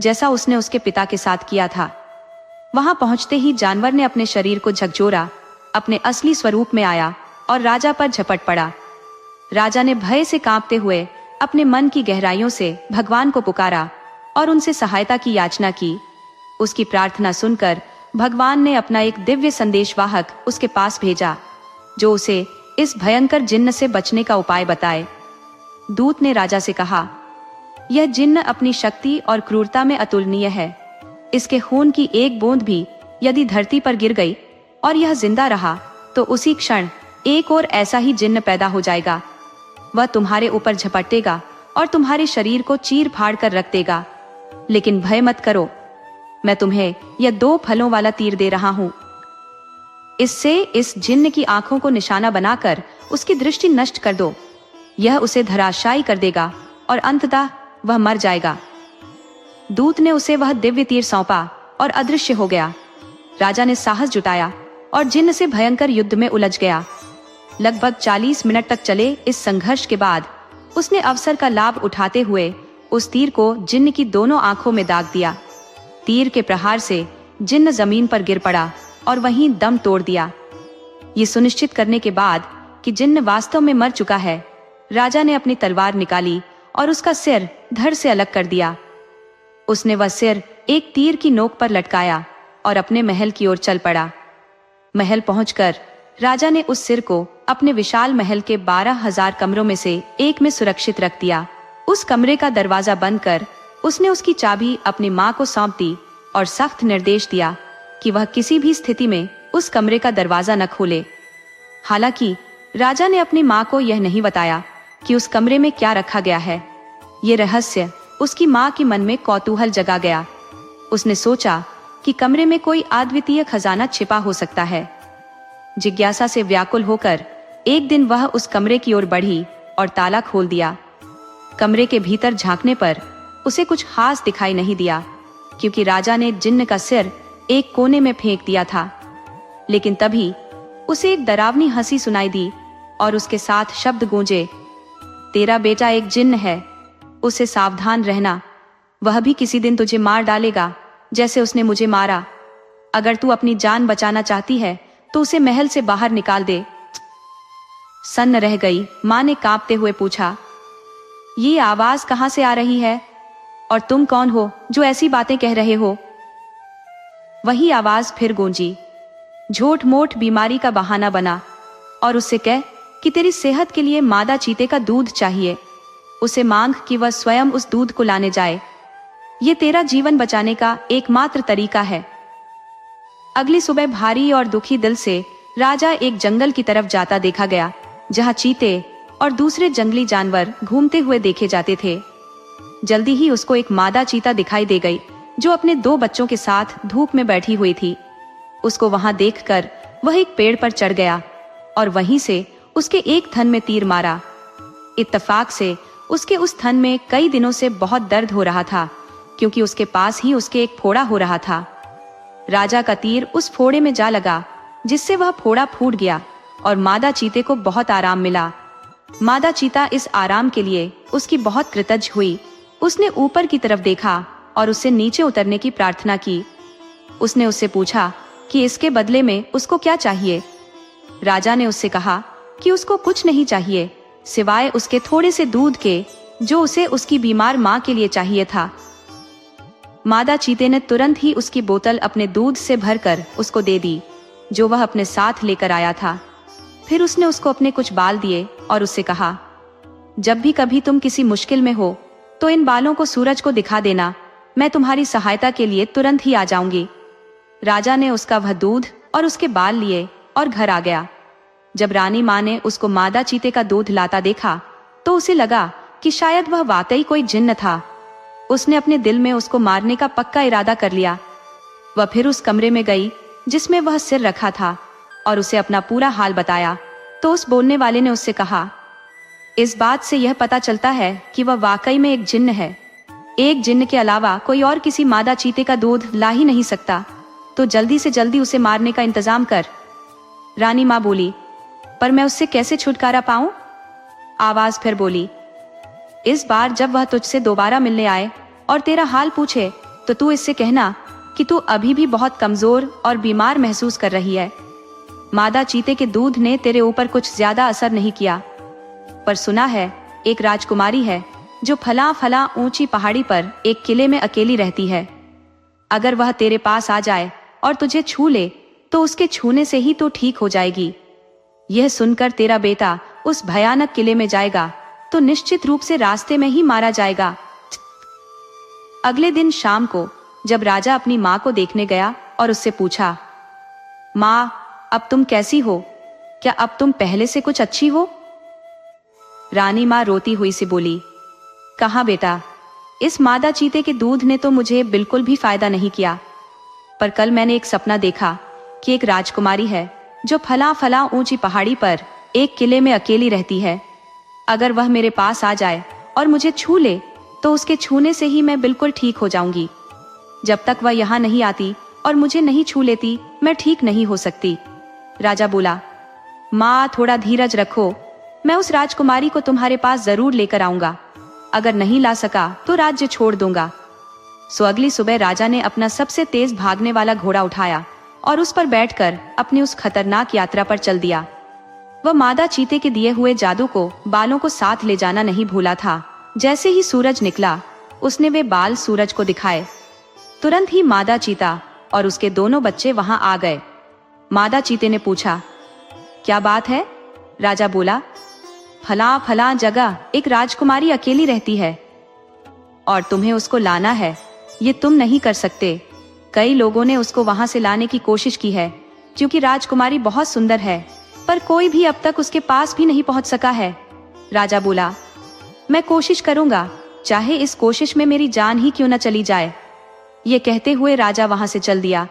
जैसा उसने उसके पिता के साथ किया था। वहां पहुंचते ही जानवर ने अपने शरीर को झकझोरा, अपने असली स्वरूप में आया और राजा पर झपट पड़ा। राजा ने भय से कांपते हुए अपने मन की गहराइयों से भगवान को पुकारा और उनसे सहायता की याचना की। उसकी प्रार्थना सुनकर भगवान ने अपना एक दिव्य संदेशवाहक उसके पास भेजा, जो उसे इस भयंकर जिन्न से बचने का उपाय बताए। दूत ने राजा से कहा, यह जिन्न अपनी शक्ति और क्रूरता में अतुलनीय है। इसके खून की एक बूंद भी यदि धरती पर गिर गई और यह जिंदा रहा तो उसी क्षण एक और ऐसा ही जिन्न पैदा हो जाएगा। वह तुम्हारे ऊपर झपटेगा और तुम्हारे शरीर को चीर फाड़ कर रख देगा। लेकिन भय मत करो, मैं तुम्हें यह 2 फलों वाला तीर दे रहा हूं। इससे इस जिन्न की आंखों को निशाना बनाकर उसकी दृष्टि नष्ट कर दो। यह उसे धराशायी कर देगा और अंततः वह मर जाएगा। दूत ने उसे वह दिव्य तीर सौंपा और अदृश्य हो गया। राजा ने साहस जुटाया और जिन्न से भयंकर युद्ध में उलझ गया। लगभग 40 मिनट तक चले इस संघर्ष के बाद उसने अवसर का लाभ उठाते हुए उस तीर को जिन्न की दोनों आंखों में दाग दिया। तीर के प्रहार से जिन्न जमीन पर गिर पड़ा और वहीं दम तोड़ दिया। ये सुनिश्चित करने के बाद कि जिन्न वास्तव में मर चुका है, राजा ने अपनी तलवार निकाली और उसका सिर धड़ से अलग कर दिया। उसने वह सिर एक तीर की नोक पर लटकाया और अपने महल की ओर चल पड़ा। महल पहुंचकर राजा ने उस सिर को अपने विशाल महल के 12,000 कमरों में से एक में सुरक्षित रख दिया। उस कमरे का दरवाजा बंद कर उसने उसकी चाबी अपनी माँ को सौंप दी और सख्त निर्देश दिया कि वह किसी भी स्थिति में उस कमरे का दरवाजा न खोले। हालांकि राजा ने अपनी माँ को यह नहीं बताया कि उस कमरे में क्या रखा गया है। ये रहस्य उसकी माँ के मन में कौतूहल जगा गया। उसने सोचा कि कमरे में कोई अद्वितीय खजाना छिपा हो सकता है। जिज्ञासा से व्याकुल होकर एक दिन वह उस कमरे की ओर बढ़ी और ताला खोल दिया। कमरे के भीतर झांकने पर उसे कुछ खास दिखाई नहीं दिया, क्योंकि राजा ने जिन्न का सिर एक कोने में फेंक दिया था। लेकिन तभी उसे एक डरावनी हंसी सुनाई दी और उसके साथ शब्द गूंजे, तेरा बेटा एक जिन्न है, उसे सावधान रहना। वह भी किसी दिन तुझे मार डालेगा जैसे उसने मुझे मारा। अगर तू अपनी जान बचाना चाहती है तो उसे महल से बाहर निकाल दे। सन्न रह गई। माँ ने कांपते हुए पूछा, ये आवाज कहाँ से आ रही है और तुम कौन हो जो ऐसी बातें कह रहे हो? वही आवाज फिर गूंजी, झूठ मोट बीमारी का बहाना बना और उससे कह कि तेरी सेहत के लिए मादा चीते का दूध चाहिए। उसे मांग कि वह स्वयं उस दूध को लाने जाए। ये तेरा जीवन बचाने का एकमात्र तरीका है। अगली सुबह भारी और दुखी दिल से राजा एक जंगल की तरफ जाता देखा गया, जहां चीते और दूसरे जंगली जानवर घूमते हुए देखे जाते थे। जल्दी ही उसको एक मादा चीता दिखाई दे गई, जो अपने 2 बच्चों के साथ धूप में बैठी हुई थी। उसको वहां देखकर वह एक पेड़ पर चढ़ गया और वहीं से उसके एक थन में तीर मारा। इत्तेफाक से उसके उस थन में कई दिनों से बहुत दर्द हो रहा था, क्योंकि उसके पास ही उसके एक फोड़ा हो रहा था। राजा का तीर उस फोड़े में जा लगा, जिससे वह फोड़ा फूट गया और मादा चीते को बहुत आराम मिला। मादा चीता इस आराम के लिए उसकी बहुत कृतज्ञ हुई। उसने ऊपर की तरफ देखा और उससे नीचे उतरने की प्रार्थना की। उसने उससे पूछा कि इसके बदले में उसको क्या चाहिए। राजा ने उससे कहा कि उसको कुछ नहीं चाहिए, सिवाय उसके थोड़े से दूध के, जो उसे उसकी बीमार माँ के लिए चाहिए था। मादा चीते ने तुरंत ही उसकी बोतल अपने दूध से भरकर उसको दे दी, जो वह अपने साथ लेकर आया था। फिर उसने उसको अपने कुछ बाल दिए और उससे कहा, जब भी कभी तुम किसी मुश्किल में हो तो इन बालों को सूरज को दिखा देना, मैं तुम्हारी सहायता के लिए तुरंत ही आ जाऊंगी। राजा ने उसका वह दूध और उसके बाल लिए और घर आ गया। जब रानी माँ ने उसको मादा चीते का दूध लाता देखा तो उसे लगा कि शायद वह वाकई कोई जिन्न था। उसने अपने दिल में उसको मारने का पक्का इरादा कर लिया। वह फिर उस कमरे में गई जिसमें वह सिर रखा था और उसे अपना पूरा हाल बताया। तो उस बोलने वाले ने उससे कहा, इस बात से यह पता चलता है कि वह वाकई में एक जिन्न है। एक जिन्न के अलावा कोई और किसी मादा चीते का दूध ला ही नहीं सकता, तो जल्दी से जल्दी उसे मारने का इंतजाम कर। रानी माँ बोली, पर मैं उससे कैसे छुटकारा पाऊं? आवाज फिर बोली, इस बार जब वह तुझसे दोबारा मिलने आए और तेरा हाल पूछे तो तू इससे कहना कि तू अभी भी बहुत कमजोर और बीमार महसूस कर रही है। मादा चीते के दूध ने तेरे ऊपर कुछ ज्यादा असर नहीं किया, पर सुना है एक राजकुमारी है जो फला फला ऊंची पहाड़ी पर एक किले में अकेली रहती है। अगर वह तेरे पास आ जाए और तुझे छू ले तो उसके छूने से ही तो ठीक हो जाएगी। यह सुनकर तेरा बेटा उस भयानक किले में जाएगा तो निश्चित रूप से रास्ते में ही मारा जाएगा। अगले दिन शाम को जब राजा अपनी माँ को देखने गया और उससे पूछा, माँ, अब तुम कैसी हो? क्या अब तुम पहले से कुछ अच्छी हो? रानी माँ रोती हुई से बोली, कहाँ बेटा, इस मादा चीते के दूध ने तो मुझे बिल्कुल भी फायदा नहीं किया। पर कल मैंने एक सपना देखा कि एक राजकुमारी है जो फला फला ऊंची पहाड़ी पर एक किले में अकेली रहती है। अगर वह मेरे पास आ जाए और मुझे छू ले तो उसके छूने से ही मैं बिल्कुल ठीक हो जाऊंगी। जब तक वह यहाँ नहीं आती और मुझे नहीं छू लेती मैं ठीक नहीं हो सकती। राजा बोला, माँ, थोड़ा धीरज रखो, मैं उस राजकुमारी को तुम्हारे पास जरूर लेकर आऊंगा। अगर नहीं ला सका तो राज्य छोड़ दूंगा। सो अगली सुबह राजा ने अपना सबसे तेज भागने वाला घोड़ा उठाया और उस पर बैठकर अपनी उस खतरनाक यात्रा पर चल दिया। वह मादा चीते के दिए हुए जादू को, बालों को साथ ले जाना नहीं भूला था। जैसे ही सूरज निकला उसने वे बाल सूरज को दिखाए। तुरंत ही मादा चीता और उसके दोनों बच्चे वहां आ गए। मादा चीते ने पूछा, क्या बात है? राजा बोला, फला फला जगह एक राजकुमारी अकेली रहती है और तुम्हें उसको लाना है। ये तुम नहीं कर सकते। कई लोगों ने उसको वहां से लाने की कोशिश की है क्योंकि राजकुमारी बहुत सुंदर है, पर कोई भी अब तक उसके पास भी नहीं पहुंच सका है। राजा बोला, मैं कोशिश करूंगा, चाहे इस कोशिश में मेरी जान ही क्यों न चली जाए। ये कहते हुए राजा वहां से चल दिया।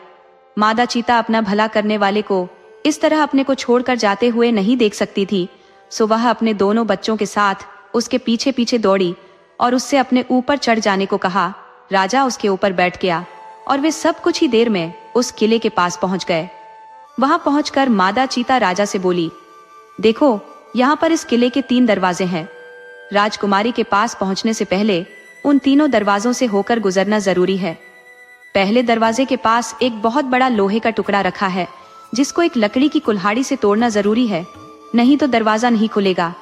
मादा चीता अपना भला करने वाले को इस तरह अपने को छोड़कर जाते हुए नहीं देख सकती थी, सो वह अपने दोनों बच्चों के साथ उसके पीछे पीछे दौड़ी और उससे अपने ऊपर चढ़ जाने को कहा। राजा उसके ऊपर बैठ गया और वे सब कुछ ही देर में उस किले के पास पहुंच गए। वहां पहुंचकर मादा चीता राजा से बोली, देखो, यहाँ पर इस किले के 3 दरवाजे हैं। राजकुमारी के पास पहुंचने से पहले उन तीनों दरवाजों से होकर गुजरना जरूरी है। पहले दरवाजे के पास एक बहुत बड़ा लोहे का टुकड़ा रखा है जिसको एक लकड़ी की कुल्हाड़ी से तोड़ना जरूरी है, नहीं तो दरवाजा नहीं खुलेगा।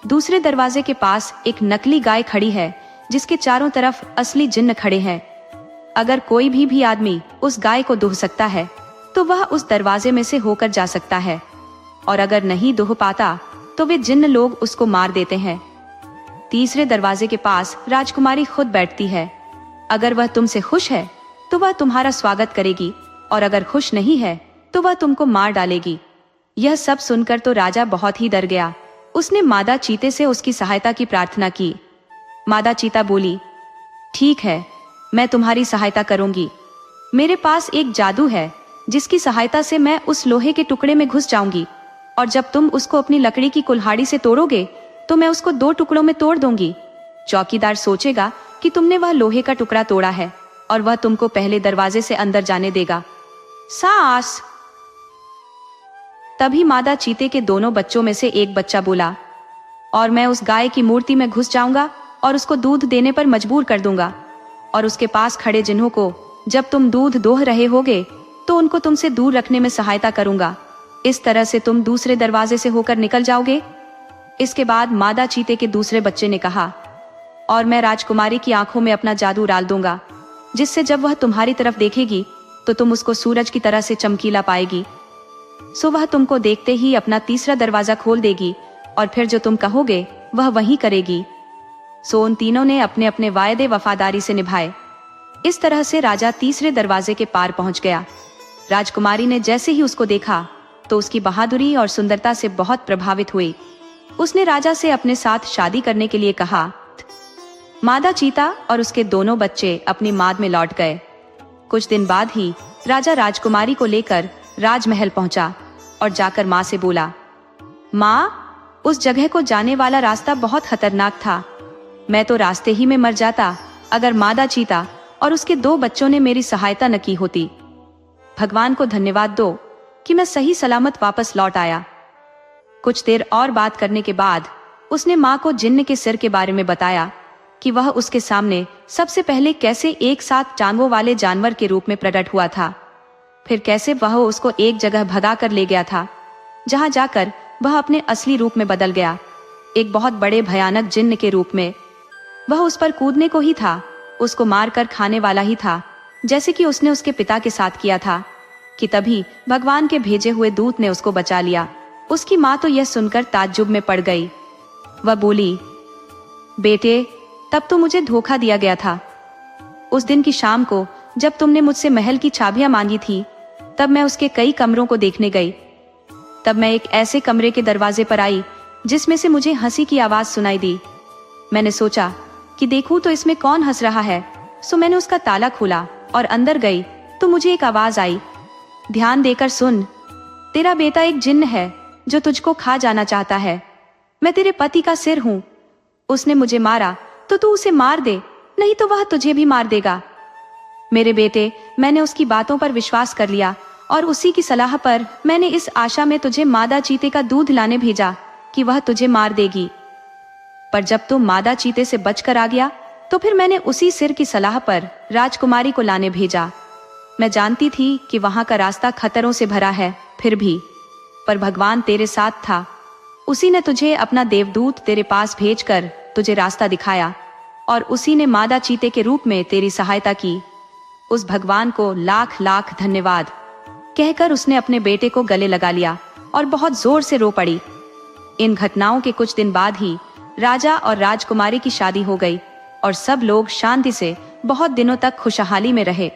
दूसरे दरवाजे के पास एक नकली गाय खड़ी है जिसके चारों तरफ असली जिन्न खड़े हैं। अगर कोई भी आदमी उस गाय को दूह सकता है तो वह उस दरवाजे में से होकर जा सकता है, और अगर नहीं दूह पाता तो वे जिन्न लोग उसको मार देते हैं। तीसरे दरवाजे के पास राजकुमारी खुद बैठती है। अगर वह तुमसे खुश है तो वह तुम्हारा स्वागत करेगी, और अगर खुश नहीं है तो वह तुमको मार डालेगी। यह सब सुनकर तो राजा बहुत ही डर गया। उसने मादा चीते से उसकी सहायता की प्रार्थना की। मादा चीता बोली, ठीक है, मैं तुम्हारी सहायता करूंगी। मेरे पास एक जादू है जिसकी सहायता से मैं उस लोहे के टुकड़े में घुस जाऊंगी, और जब तुम उसको अपनी लकड़ी की कुल्हाड़ी से तोड़ोगे तो मैं उसको 2 टुकड़ों में तोड़ दूंगी। चौकीदार सोचेगा कि तुमने वह लोहे का टुकड़ा तोड़ा है और वह तुमको पहले दरवाजे से अंदर जाने देगा। सास। तभी मादा चीते के दोनों बच्चों में से एक बच्चा बोला, और मैं उस गाय की मूर्ति में घुस जाऊंगा और उसको दूध देने पर मजबूर कर दूंगा, और उसके पास खड़े जिन्हों को जब तुम दूध दोह रहे होगे तो उनको तुमसे दूर रखने में सहायता करूंगा। इस तरह से तुम दूसरे दरवाजे से होकर निकल जाओगे। इसके बाद मादा चीते के दूसरे बच्चे ने कहा, और मैं राजकुमारी की आंखों में अपना जादू डाल दूंगा, जिससे जब वह तुम्हारी तरफ देखेगी तो तुम उसको सूरज की तरह से चमकीला पाएगी। सो वह तुमको देखते ही अपना तीसरा दरवाजा खोल देगी, और फिर जो तुम कहोगे वह वही करेगी। सो उन तीनों ने अपने अपने वायदे वफादारी से निभाए। इस तरह से राजा तीसरे दरवाजे के पार पहुंच गया। राजकुमारी ने जैसे ही उसको देखा तो उसकी बहादुरी और सुंदरता से बहुत प्रभावित हुई। उसने राजा से अपने साथ शादी करने के लिए कहा। मादा चीता और उसके दोनों बच्चे अपनी माद में लौट गए। कुछ दिन बाद ही राजा राजकुमारी को लेकर राजमहल पहुंचा और जाकर माँ से बोला, माँ, उस जगह को जाने वाला रास्ता बहुत खतरनाक था। मैं तो रास्ते ही में मर जाता अगर मादा चीता और उसके 2 बच्चों ने मेरी सहायता न की होती। भगवान को धन्यवाद दो कि मैं सही सलामत वापस लौट आया। कुछ देर और बात करने के बाद उसने माँ को जिन्न के सिर के बारे में बताया कि वह उसके सामने सबसे पहले कैसे एक साथ टांगों वाले जानवर के रूप में प्रकट हुआ था, फिर कैसे वह उसको एक जगह भगा कर ले गया था, जहां जाकर वह अपने असली रूप में बदल गया, एक बहुत बड़े भयानक जिन्न के रूप में। वह उस पर कूदने को ही था, उसको मार कर खाने वाला ही था, जैसे कि उसने उसके पिता के साथ किया था, कि तभी भगवान के भेजे हुए दूत ने उसको बचा लिया। उसकी माँ तो यह सुनकर ताज्जुब में पड़ गई। वह बोली, बेटे, तब तो मुझे धोखा दिया गया था। उस दिन की शाम को जब तुमने मुझसे महल की चाबियां मांगी थी, तब मैं उसके कई कमरों को देखने गई। तब मैं एक ऐसे कमरे के दरवाजे पर आई जिसमें से मुझे हंसी की आवाज सुनाई दी। मैंने सोचा कि देखूं तो इसमें कौन हंस रहा है, सो मैंने उसका ताला खोला और अंदर गई तो मुझे एक आवाज आई, ध्यान देकर सुन, तेरा बेटा एक जिन्न है जो तुझको खा जाना चाहता है। मैं तेरे पति का सिर हूं। उसने मुझे मारा तो तू उसे मार दे, नहीं तो वह तुझे भी मार देगा। मेरे बेटे, मैंने उसकी बातों पर विश्वास कर लिया और उसी की सलाह पर मैंने इस आशा में तुझे मादा चीते का दूध लाने भेजा कि वह तुझे मार देगी। पर जब तू मादा चीते से बचकर आ गया तो फिर मैंने उसी सिर की सलाह पर राजकुमारी को लाने भेजा। मैं जानती थी कि वहां का रास्ता खतरों से भरा है, फिर भी पर भगवान तेरे साथ था। उसी ने तुझे अपना देवदूत तेरे पास भेजकर तुझे रास्ता दिखाया और उसी ने मादा चीते के रूप में तेरी सहायता की। उस भगवान को लाख लाख धन्यवाद, कहकर उसने अपने बेटे को गले लगा लिया और बहुत जोर से रो पड़ी। इन घटनाओं के कुछ दिन बाद ही राजा और राजकुमारी की शादी हो गई और सब लोग शांति से बहुत दिनों तक खुशहाली में रहे।